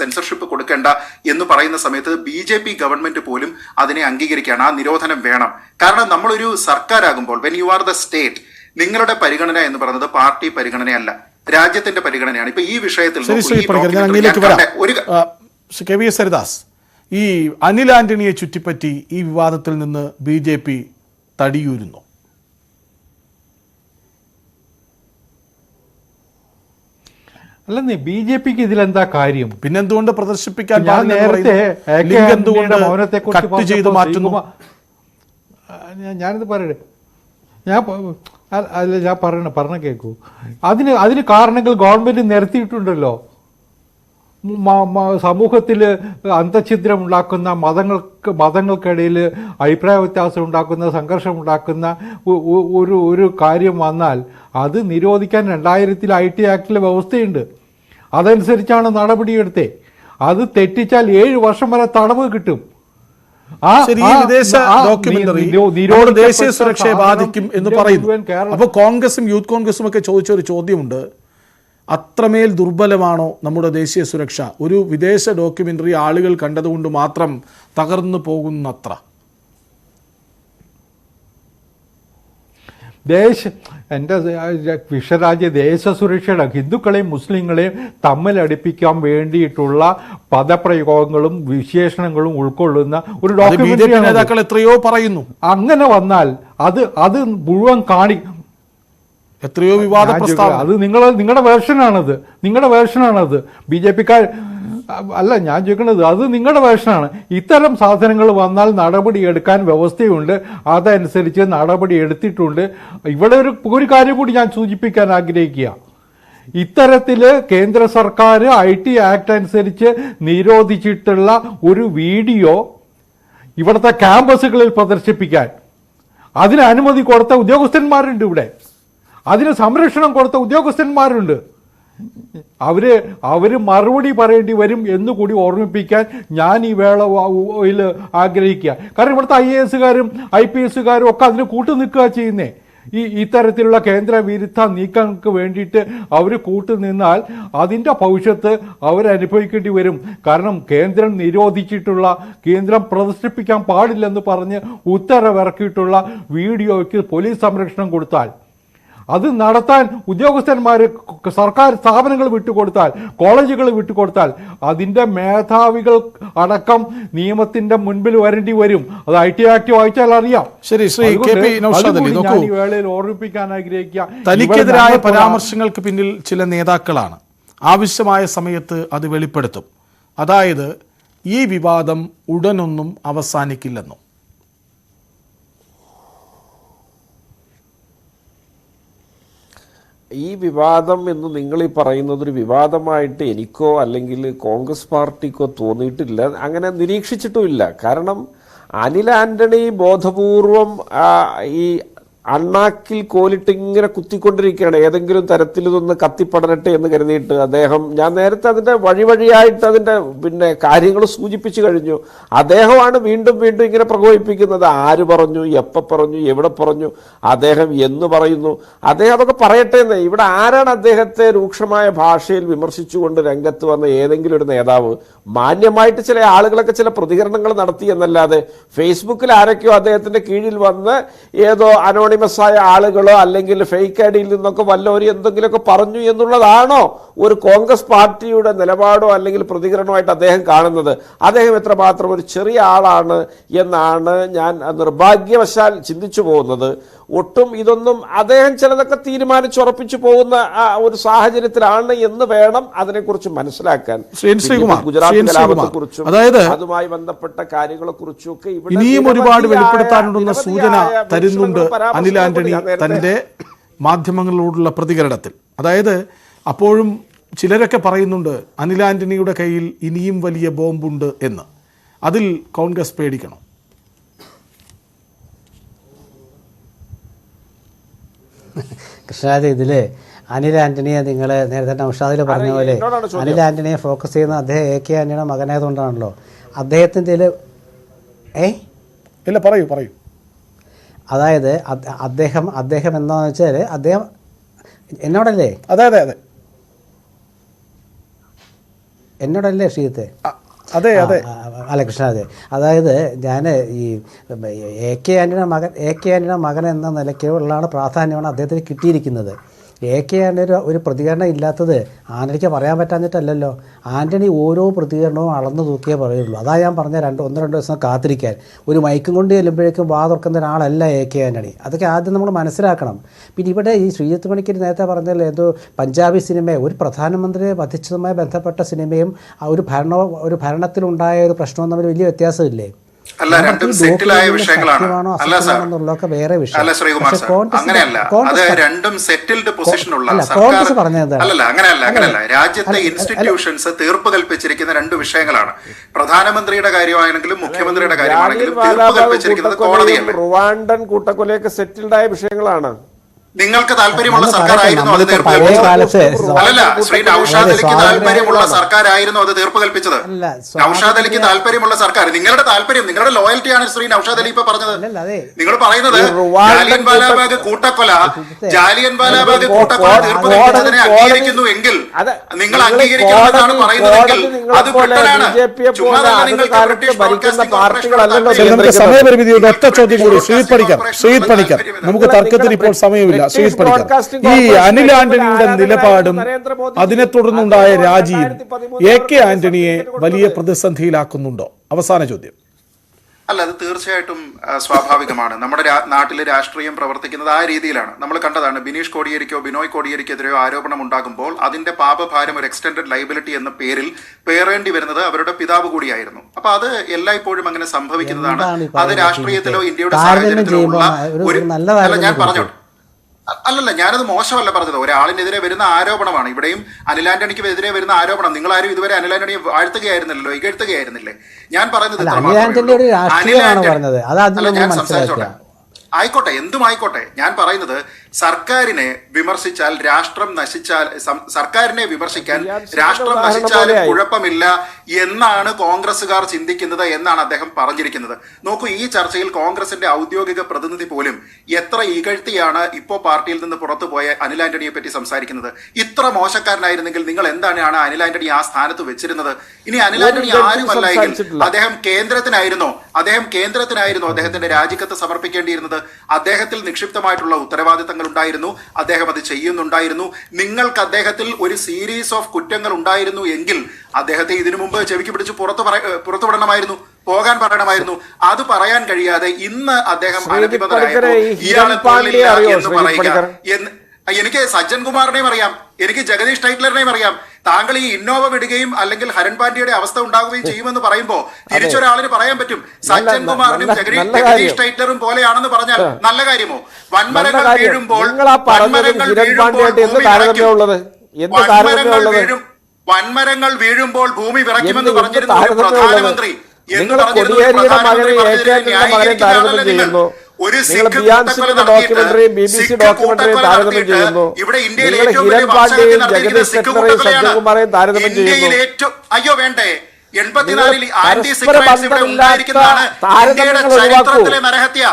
സെൻസർഷിപ്പ് കൊടുക്കേണ്ട എന്ന് പറയുന്ന സമയത്ത് BJP ഗവൺമെന്റ് പോലും അതിനെ അംഗീകരിക്കുകയാണ്. ആ നിരോധനം വേണം. കാരണം നമ്മളൊരു സർക്കാരാകുമ്പോൾ when you are the state, നിങ്ങളുടെ പരിഗണന എന്ന് പറയുന്നത് പാർട്ടി പരിഗണനയല്ല, രാജ്യത്തിന്റെ പരിഗണനയാണ്. ഇപ്പൊ ഈ വിഷയത്തിൽ KV സരിദാസ്, ഈ അനിൽ ആന്റണിയെ ചുറ്റിപ്പറ്റി ഈ വിവാദത്തിൽ നിന്ന് BJP തടിയൂരുന്നു. അല്ലെന്നേ BJPക്ക് ഇതിലെന്താ കാര്യം? പിന്നെന്തുകൊണ്ട് പ്രദർശിപ്പിക്കാൻ നേരത്തെ കട്ട് ചെയ്ത് മാറ്റുന്നു? ഞാനിത് പറയട്ടെ, ഞാൻ പറഞ്ഞ കേൾക്കൂ. അതിന് കാരണങ്ങൾ ഗവൺമെന്റ് നിരത്തിയിട്ടുണ്ടല്ലോ. സമൂഹത്തിൽ അന്തഛിദ്രം ഉണ്ടാക്കുന്ന, മതങ്ങൾക്കിടയിൽ അഭിപ്രായ വ്യത്യാസം ഉണ്ടാക്കുന്ന, സംഘർഷം ഉണ്ടാക്കുന്ന ഒരു കാര്യം വന്നാൽ അത് നിരോധിക്കാൻ 2000 IT ആക്ടിലെ വ്യവസ്ഥയുണ്ട്. അതനുസരിച്ചാണ് നടപടിയെടുത്തേ. അത് തെറ്റിച്ചാൽ 7 വർഷം വരെ തടവ് കിട്ടും. വിദേശ ഡോക്യുമെന്ററി ദേശീയ സുരക്ഷയെ ബാധിക്കും എന്ന് പറയുന്നു. അപ്പോൾ കോൺഗ്രസും യൂത്ത് കോൺഗ്രസും ഒക്കെ ചോദിച്ച ഒരു ചോദ്യമുണ്ട്, അത്രമേൽ ദുർബലമാണോ നമ്മുടെ ദേശീയ സുരക്ഷ? ഒരു വിദേശ ഡോക്യുമെന്ററി ആളുകൾ കണ്ടതുകൊണ്ട് മാത്രം തകർന്നു പോകുന്നത്ര? എൻ്റെ വിശ്വരാജ്യ ദേശസുരക്ഷയുടെ ഹിന്ദുക്കളെയും മുസ്ലിങ്ങളെയും തമ്മിലടിപ്പിക്കാൻ വേണ്ടിയിട്ടുള്ള പദപ്രയോഗങ്ങളും വിശേഷണങ്ങളും ഉൾക്കൊള്ളുന്ന ഒരു ഡോക്യുമെന്ററി നേതാക്കൾ എത്രയോ പറയുന്നു. അങ്ങനെ വന്നാൽ അത് മുഴുവൻ എത്രയോ വിവാദ പ്രസ്താവന. അത് നിങ്ങളുടെ വേർഷനാണത്. BJPക്കാർ അല്ല ഞാൻ ചോദിക്കുന്നത്, അത് നിങ്ങളുടെ വേർഷനാണ്. ഇത്തരം സാധനങ്ങൾ വന്നാൽ നടപടിയെടുക്കാൻ വ്യവസ്ഥയുണ്ട്, അതനുസരിച്ച് നടപടി എടുത്തിട്ടുണ്ട്. ഇവിടെ ഒരു കാര്യം കൂടി ഞാൻ സൂചിപ്പിക്കാൻ ആഗ്രഹിക്കുക. ഇത്തരത്തിൽ കേന്ദ്ര സർക്കാർ IT ആക്ട് അനുസരിച്ച് നിരോധിച്ചിട്ടുള്ള ഒരു വീഡിയോ ഇവിടുത്തെ ക്യാമ്പസുകളിൽ പ്രദർശിപ്പിക്കാൻ അതിന് അനുമതി കൊടുത്ത ഉദ്യോഗസ്ഥന്മാരുണ്ട്. ഇവിടെ അതിന് സംരക്ഷണം കൊടുത്ത ഉദ്യോഗസ്ഥന്മാരുണ്ട്. അവര് മറുപടി പറയേണ്ടി വരും എന്നുകൂടി ഓർമ്മിപ്പിക്കാൻ ഞാൻ ഈ വേളയിൽ ആഗ്രഹിക്കുക. കാരണം ഇവിടുത്തെ IASകാരും IPSകാരും ഒക്കെ അതിന് കൂട്ടു നിൽക്കുക ചെയ്യുന്നേ. ഇത്തരത്തിലുള്ള കേന്ദ്ര വിരുദ്ധ നീക്കങ്ങൾക്ക് വേണ്ടിയിട്ട് അവർ കൂട്ടുനിന്നാൽ അതിൻ്റെ ഭവിഷ്യത്ത് അവരനുഭവിക്കേണ്ടി വരും. കാരണം കേന്ദ്രം നിരോധിച്ചിട്ടുള്ള, കേന്ദ്രം പ്രദർശിപ്പിക്കാൻ പാടില്ലെന്ന് പറഞ്ഞ് ഉത്തരവിറക്കിയിട്ടുള്ള വീഡിയോയ്ക്ക് പോലീസ് സംരക്ഷണം കൊടുത്താൽ, അത് നടത്താൻ ഉദ്യോഗസ്ഥന്മാർ സർക്കാർ സ്ഥാപനങ്ങൾ വിട്ടുകൊടുത്താൽ, കോളേജുകൾ വിട്ടുകൊടുത്താൽ, അതിൻ്റെ മേധാവികൾ അടക്കം നിയമത്തിന്റെ മുൻപിൽ വരേണ്ടി വരും. അത് IT ആക്ട് വായിച്ചാൽ അറിയാം. ശരി, ശ്രീ KP നൗഷാദലി, നോക്കൂ, ഈ വേളയിൽ ഓർമ്മിപ്പിക്കാൻ ആഗ്രഹിക്കുക, തനിക്കെതിരായ പരാമർശങ്ങൾക്ക് പിന്നിൽ ചില നേതാക്കളാണ്. ആവശ്യമായ സമയത്ത് അത് വെളിപ്പെടുത്തും. അതായത് ഈ വിവാദം ഉടനൊന്നും അവസാനിക്കില്ലെന്നും. ഈ വിവാദം എന്ന് നിങ്ങൾ ഈ പറയുന്നത് ഒരു വിവാദമായിട്ട് എനിക്കോ അല്ലെങ്കിൽ കോൺഗ്രസ് പാർട്ടിക്കോ തോന്നിയിട്ടില്ല, അങ്ങനെ നിരീക്ഷിച്ചിട്ടുമില്ല. കാരണം അനിൽ ആന്റണി ബോധപൂർവം ഈ അണ്ണാക്കിൽ കോലിട്ട് ഇങ്ങനെ കുത്തിക്കൊണ്ടിരിക്കുകയാണ്. ഏതെങ്കിലും തരത്തിൽ ഇതൊന്ന് കത്തിപ്പടരട്ടെ എന്ന് കരുതിയിട്ട് അദ്ദേഹം, ഞാൻ നേരത്തെ അതിൻ്റെ വഴിയായിട്ട് അതിൻ്റെ കാര്യങ്ങൾ സൂചിപ്പിച്ചു കഴിഞ്ഞു. അദ്ദേഹമാണ് വീണ്ടും വീണ്ടും ഇങ്ങനെ പ്രകോപിപ്പിക്കുന്നത്. ആര് പറഞ്ഞു, എപ്പോൾ പറഞ്ഞു, എവിടെ പറഞ്ഞു, അദ്ദേഹം എന്ന് പറയുന്നു, അദ്ദേഹം അതൊക്കെ പറയട്ടെ എന്ന്. ഇവിടെ ആരാണ് അദ്ദേഹത്തെ രൂക്ഷമായ ഭാഷയിൽ വിമർശിച്ചുകൊണ്ട് രംഗത്ത് വന്ന ഏതെങ്കിലും ഒരു നേതാവ്? മാന്യമായിട്ട് ചില ആളുകളൊക്കെ ചില പ്രതികരണങ്ങൾ നടത്തി എന്നല്ലാതെ ഫേസ്ബുക്കിൽ ആരൊക്കെയോ അദ്ദേഹത്തിന്റെ കീഴിൽ വന്ന് ഏതോ അനോണിമസായ ആളുകളോ അല്ലെങ്കിൽ ഫേക്ക് ഐഡിയിൽ നിന്നൊക്കെ വല്ലവരും എന്തെങ്കിലുമൊക്കെ പറഞ്ഞു എന്നുള്ളതാണോ ഒരു കോൺഗ്രസ് പാർട്ടിയുടെ നിലപാടോ അല്ലെങ്കിൽ പ്രതികരണമായിട്ട് അദ്ദേഹം കാണുന്നത്? അദ്ദേഹം എത്രമാത്രം ഒരു ചെറിയ ആളാണ് എന്നാണ് ഞാൻ നിർഭാഗ്യവശാൽ ചിന്തിച്ചു പോകുന്നത്. ഒട്ടും ഇതൊന്നും അദ്ദേഹം ചിലതൊക്കെ തീരുമാനിച്ചുറപ്പിച്ചു പോകുന്ന ഒരു സാഹചര്യത്തിലാണ് എന്ന് വേണം അതിനെക്കുറിച്ച് മനസ്സിലാക്കാൻ. ഗുജറാത്ത് കലാപത്തെക്കുറിച്ചും അതുമായി ബന്ധപ്പെട്ട കാര്യങ്ങളെക്കുറിച്ചും ഒക്കെ ഇനിയും ഒരുപാട് വെളിപ്പെടുത്താനുണ്ടെന്ന സൂചന തരുന്നുണ്ട് അനിൽ ആന്റണി തന്റെ മാധ്യമങ്ങളോടുള്ള പ്രതികരണത്തിൽ. അതായത് അപ്പോഴും ചിലരൊക്കെ പറയുന്നുണ്ട് അനിൽ ആന്റണിയുടെ കയ്യിൽ ഇനിയും വലിയ ബോംബുണ്ട് എന്ന്. അതിൽ കോൺഗ്രസ് പേടിക്കണം. കൃഷ്ണരാജ്, ഇതിൽ അനിൽ ആന്റണിയെ നിങ്ങൾ നേരത്തെ നൗഷാദിൽ പറഞ്ഞ പോലെ അനിൽ ആന്റണിയെ ഫോക്കസ് ചെയ്യുന്ന അദ്ദേഹം AK ആന്റണിയുടെ മകനായതുകൊണ്ടാണല്ലോ. അദ്ദേഹത്തിൻ്റെ ഇല്ല, പറയൂ. അതായത് അദ്ദേഹം എന്താണെന്ന് വെച്ചാൽ അദ്ദേഹം എന്നോടല്ലേ? അതെ എന്നോടല്ലേ ശ്രീത്തെ? അതെ അല്ല കൃഷ്ണരാജ്, അതായത് ഞാൻ ഈ AK ആന്റണിയുടെ മകൻ എന്ന നിലയ്ക്കുള്ളാണ് പ്രാധാന്യമാണ് അദ്ദേഹത്തിന് കിട്ടിയിരിക്കുന്നത്. AK ആന്റണി ഒരു പ്രതികരണം ഇല്ലാത്തത് ആന്റണിക്ക് പറയാൻ പറ്റാഞ്ഞിട്ടല്ലല്ലോ. ആന്റണി ഓരോ പ്രതികരണവും അളന്നു തൂക്കിയേ പറയുള്ളൂ. അതാ ഞാൻ പറഞ്ഞ 1-2 ദിവസം കാത്തിരിക്കാൻ. ഒരു മൈക്കും കൊണ്ട് ചെല്ലുമ്പോഴേക്കും വാ തുറക്കുന്ന ഒരാളല്ല AK ആന്റണി. അതൊക്കെ ആദ്യം നമ്മൾ മനസ്സിലാക്കണം. പിന്നെ ഇവിടെ ഈ ശ്രീജിത്ത് പണിക്കർ നേരത്തെ പറഞ്ഞല്ലോ, ഏതോ പഞ്ചാബി സിനിമ, ഒരു പ്രധാനമന്ത്രിയെ വധിച്ചതുമായി ബന്ധപ്പെട്ട സിനിമയും ഒരു ഭരണത്തിലുണ്ടായ ഒരു പ്രശ്നവും തമ്മിൽ വലിയ വ്യത്യാസമില്ലേ? അല്ല, രണ്ടും സെറ്റിലായ വിഷയങ്ങളാണ്. അല്ല സാർ, അല്ല ശ്രീകുമാർ സാർ, അങ്ങനെയല്ല. അത് രണ്ടും സെറ്റിൽഡ് പൊസിഷനുള്ള അങ്ങനെയല്ല. രാജ്യത്തെ ഇൻസ്റ്റിറ്റ്യൂഷൻസ് തീർപ്പ് കൽപ്പിച്ചിരിക്കുന്ന രണ്ട് വിഷയങ്ങളാണ്. പ്രധാനമന്ത്രിയുടെ കാര്യമാണെങ്കിലും മുഖ്യമന്ത്രിയുടെ കാര്യമാണെങ്കിലും തീർപ്പ് കൽപ്പിച്ചിരിക്കുന്നത് കോടതിയല്ല. റുവാണ്ടൻ കൂട്ടക്കൊലയൊക്കെ സെറ്റിൽഡ് ആയ വിഷയങ്ങളാണ്. നിങ്ങൾക്ക് താല്പര്യമുള്ള സർക്കാരായിരുന്നു അത് തീർപ്പ് കൽപ്പിച്ചത്. അല്ലല്ല, ശ്രീ നൗഷാദ് അലിക്ക് താല്പര്യമുള്ള സർക്കാരായിരുന്നു അത് തീർപ്പ് കൽപ്പിച്ചത്. നൗഷാദ് അലിക്ക് താല്പര്യമുള്ള സർക്കാർ, നിങ്ങളുടെ താല്പര്യം, നിങ്ങളുടെ ലോയൽറ്റിയാണ് ശ്രീ നൗഷാദ് അലി ഇപ്പൊ പറഞ്ഞത്. നിങ്ങൾ പറയുന്നത് ജാലിയൻ വാലാബാഗ് കൂട്ടക്കൊല തീർപ്പ് കൽപ്പിച്ചതിനെ അംഗീകരിക്കുന്നു എങ്കിൽ, നിങ്ങൾ അംഗീകരിക്കണമെന്നാണ് പറയുന്നതെങ്കിൽ അത് പെട്ടനാണ്. നമുക്ക് സമയപരിമിതിയുടെ ഒറ്റ ചോദ്യം കൂടി ശ്രീജിത്ത് പണിക്കർ, നമുക്ക് തർക്കത്തിന് ഇപ്പോൾ സമയമില്ല. ഈ അനിൽ ആന്റണിയുടെ നിലപാടും അതിനെ തുടർന്നുണ്ടായ രാജിയും AK ആന്റണിയെ വലിയ പ്രതിസന്ധിയിലാക്കുന്നുണ്ടോ? അവസാന ചോദ്യം. അല്ല, അത് തീർച്ചയായിട്ടും സ്വാഭാവികമാണ്. നമ്മുടെ നാട്ടിലെ രാഷ്ട്രീയം പ്രവർത്തിക്കുന്നത് ആ രീതിയിലാണ്. നമ്മൾ കണ്ടതാണ്, ബിനീഷ് കോടിയേരിക്കോ ബിനോയ് കോടിയേരിക്കെതിരെയോ ആരോപണം ഉണ്ടാകുമ്പോൾ അതിന്റെ പാപഭാരം ഒരു എക്സ്റ്റൻഡഡ് ലൈബിലിറ്റി എന്ന പേരിൽ പേറേണ്ടി വരുന്നത് അവരുടെ പിതാവ് കൂടിയായിരുന്നു. അപ്പൊ അത് എല്ലായ്പ്പോഴും അങ്ങനെ സംഭവിക്കുന്നതാണ്. അത് രാഷ്ട്രീയത്തിലോ ഇന്ത്യയുടെ സാഹചര്യത്തിലോ ഉള്ള ഒരു, ഞാൻ പറഞ്ഞോട്ടെ, അല്ലല്ല, ഞാനത് മോശമല്ല പറഞ്ഞത്. ഒരാളിനെതിരെ വരുന്ന ആരോപണമാണ്. ഇവിടെയും അനിൽ ആന്റണിക്ക് എതിരെ വരുന്ന ആരോപണം. നിങ്ങളാരും ഇതുവരെ അനിൽ ആന്റണിയെ വാഴ്ത്തുകയായിരുന്നില്ലല്ലോ, ഇകഴ്ത്തുകയായിരുന്നില്ലേ? ഞാൻ പറയുന്നത് സംസാരിച്ചോട്ടെ. ആയിക്കോട്ടെ, എന്തും ആയിക്കോട്ടെ. ഞാൻ പറയുന്നത് സർക്കാരിനെ വിമർശിച്ചാൽ രാഷ്ട്രം നശിച്ചാൽ, സർക്കാരിനെ വിമർശിക്കാൻ രാഷ്ട്രം നശിച്ചാലും കുഴപ്പമില്ല എന്നാണ് കോൺഗ്രസ്സുകാർ ചിന്തിക്കുന്നത് എന്നാണ് അദ്ദേഹം പറഞ്ഞിരിക്കുന്നത്. നോക്കൂ, ഈ ചർച്ചയിൽ കോൺഗ്രസിന്റെ ഔദ്യോഗിക പ്രതിനിധി പോലും എത്ര ഇകഴ്ത്തിയാണ് ഇപ്പോൾ പാർട്ടിയിൽ നിന്ന് പുറത്തുപോയ അനിൽ ആന്റണിയെ പറ്റി സംസാരിക്കുന്നത്. ഇത്ര മോശക്കാരനായിരുന്നെങ്കിൽ നിങ്ങൾ എന്താണ് അനിൽ ആന്റണി ആ സ്ഥാനത്ത് വെച്ചിരുന്നത്? ഇനി അനിൽ ആന്റണി ആരുമല്ലായെങ്കിൽ അദ്ദേഹം കേന്ദ്രത്തിനായിരുന്നോ അദ്ദേഹത്തിന്റെ രാജിക്കത്ത് സമർപ്പിക്കേണ്ടിയിരുന്നത്? അദ്ദേഹത്തിൽ നിക്ഷിപ്തമായിട്ടുള്ള ഉത്തരവാദിത്തങ്ങൾ ഉണ്ടായിരുന്നു, അദ്ദേഹം അത് ചെയ്യുന്നുണ്ടായിരുന്നു. നിങ്ങൾക്ക് അദ്ദേഹത്തിൽ ഒരു സീരീസ് ഓഫ് കുറ്റങ്ങൾ ഉണ്ടായിരുന്നു എങ്കിൽ അദ്ദേഹത്തെ ഇതിനു മുമ്പ് ചെവിക്ക് പിടിച്ച് പുറത്തുവിടണമായിരുന്നു, പോകാൻ പറയണമായിരുന്നു. അത് പറയാൻ കഴിയാതെ ഇന്ന് അദ്ദേഹം എന്ന് പറയുക. എനിക്ക് സജ്ജൻ കുമാറിനെയും അറിയാം, എനിക്ക് ജഗദീഷ് ടൈറ്റ്ലറിനെയും അറിയാം. താങ്കൾ ഈ ഇന്നോവ വിടുകയും അല്ലെങ്കിൽ ഹരൺ പാണ്ഡ്യയുടെ അവസ്ഥ ഉണ്ടാവുകയും ചെയ്യുമെന്ന് പറയുമ്പോൾ തിരിച്ചൊരാളിന് പറയാൻ പറ്റും സജ്ജൻ കുമാറിനും ജഗദീഷ് ടൈറ്റ്ലറും പോലെയാണെന്ന് പറഞ്ഞാൽ നല്ല കാര്യമോ? വൻമരങ്ങൾ വീഴുമ്പോൾ വൻമരങ്ങൾ വീഴുമ്പോൾ ഭൂമി വിറയ്ക്കുമെന്ന് പറഞ്ഞിരുന്ന ഒരു പ്രധാനമന്ത്രി എന്ന് പറഞ്ഞിരുന്ന ഒരു സിഖ് കൂട്ടക്കൊല നടത്തിയിട്ട് ഇവിടെ ഇന്ത്യയിൽ ഏറ്റവും വലിയ വംശഹത്യ നടത്തിയിരിക്കുന്ന സിഖ് കൂട്ടക്കൊലയാണ്. ഇന്ത്യയിൽ ഏറ്റവും അയ്യോ വേണ്ടേ 84-ൽ ആന്റി സിഖ് റൈറ്റ്സ് ഇവിടെ ഉണ്ടായിരിക്കുന്നതാണ് ഇന്ത്യയുടെ ചരിത്രത്തിലെ നരഹത്യ.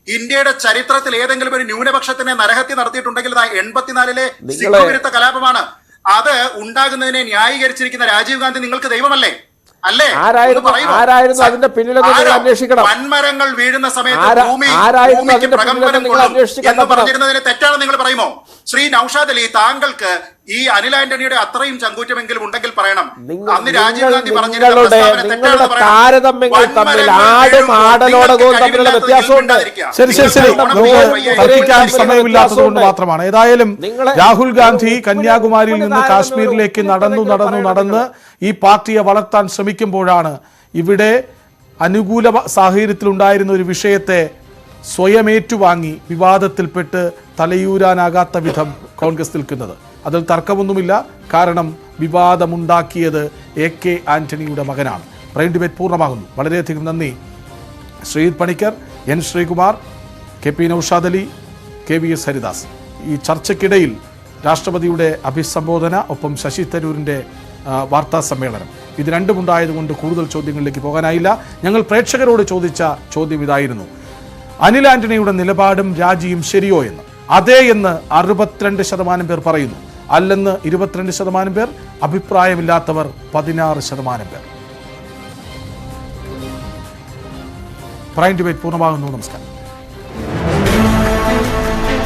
ഇന്ത്യയുടെ ചരിത്രത്തിൽ ഏതെങ്കിലും ഒരു ന്യൂനപക്ഷത്തിനെ നരഹത്യ നടത്തിയിട്ടുണ്ടെങ്കിൽ 84-ലെ സിഖ് വിരുദ്ധ കലാപമാണ്. അത് ഉണ്ടാകുന്നതിനെ ന്യായീകരിച്ചിരിക്കുന്ന രാജീവ് ഗാന്ധി നിങ്ങൾക്ക് ദൈവമല്ലേ? അല്ലേ? അതിന്റെ പിന്നിലെന്ന് അന്വേഷിക്കണം. വൻമരങ്ങൾ വീഴുന്ന സമയത്ത് ഭൂമിക്ക് പ്രകമ്പനം കൊള്ളും എന്ന് പറഞ്ഞിരുന്നതിന് തെറ്റാണെന്ന് നിങ്ങൾ പറയുമോ? ശ്രീ നൌഷാദ് അലി, താങ്കൾക്ക് ഈ അനിൽ ആന്റണിയുടെ അത്രയും ചങ്കൂറ്റമെങ്കിലും ഉണ്ടെങ്കിൽ പറയണം. അന്ന് രാജീവ് ഗാന്ധി സമയമില്ലാത്തതുകൊണ്ട് മാത്രമാണ്. ഏതായാലും രാഹുൽ ഗാന്ധി കന്യാകുമാരിയിൽ നിന്ന് കാശ്മീരിലേക്ക് നടന്ന് ഈ പാർട്ടിയെ വളർത്താൻ ശ്രമിക്കുമ്പോഴാണ് ഇവിടെ അനുകൂല സാഹചര്യത്തിലുണ്ടായിരുന്ന ഒരു വിഷയത്തെ സ്വയം ഏറ്റുവാങ്ങി വിവാദത്തിൽപ്പെട്ട് തലയൂരാനാകാത്ത വിധം കോൺഗ്രസ് നിൽക്കുന്നത്. അതിൽ തർക്കമൊന്നുമില്ല. കാരണം വിവാദമുണ്ടാക്കിയത് AK ആന്റണിയുടെ മകനാണ്. പ്രൈം ഡിബേറ്റ് പൂർണ്ണമാകുന്നു. വളരെയധികം നന്ദി Sreejith Panicker, N Sreekumar, KP Naushad Ali, KVS Haridas. ഈ ചർച്ചയ്ക്കിടയിൽ രാഷ്ട്രപതിയുടെ അഭിസംബോധന, ഒപ്പം ശശി തരൂരിൻ്റെ വാർത്താ സമ്മേളനം, ഇത് രണ്ടുമുണ്ടായതുകൊണ്ട് കൂടുതൽ ചോദ്യങ്ങളിലേക്ക് പോകാനായില്ല. ഞങ്ങൾ പ്രേക്ഷകരോട് ചോദിച്ച ചോദ്യം ഇതായിരുന്നു: അനിൽ ആന്റണിയുടെ നിലപാടും രാജിയും ശരിയോ എന്ന്. അതെ എന്ന് 62% പേർ പറയുന്നു, അല്ലെന്ന് 22% പേർ, അഭിപ്രായമില്ലാത്തവർ 16% പേർ. പ്രൈം ഡിബേറ്റ് പൂർണ്ണമാകുന്നു. നമസ്കാരം.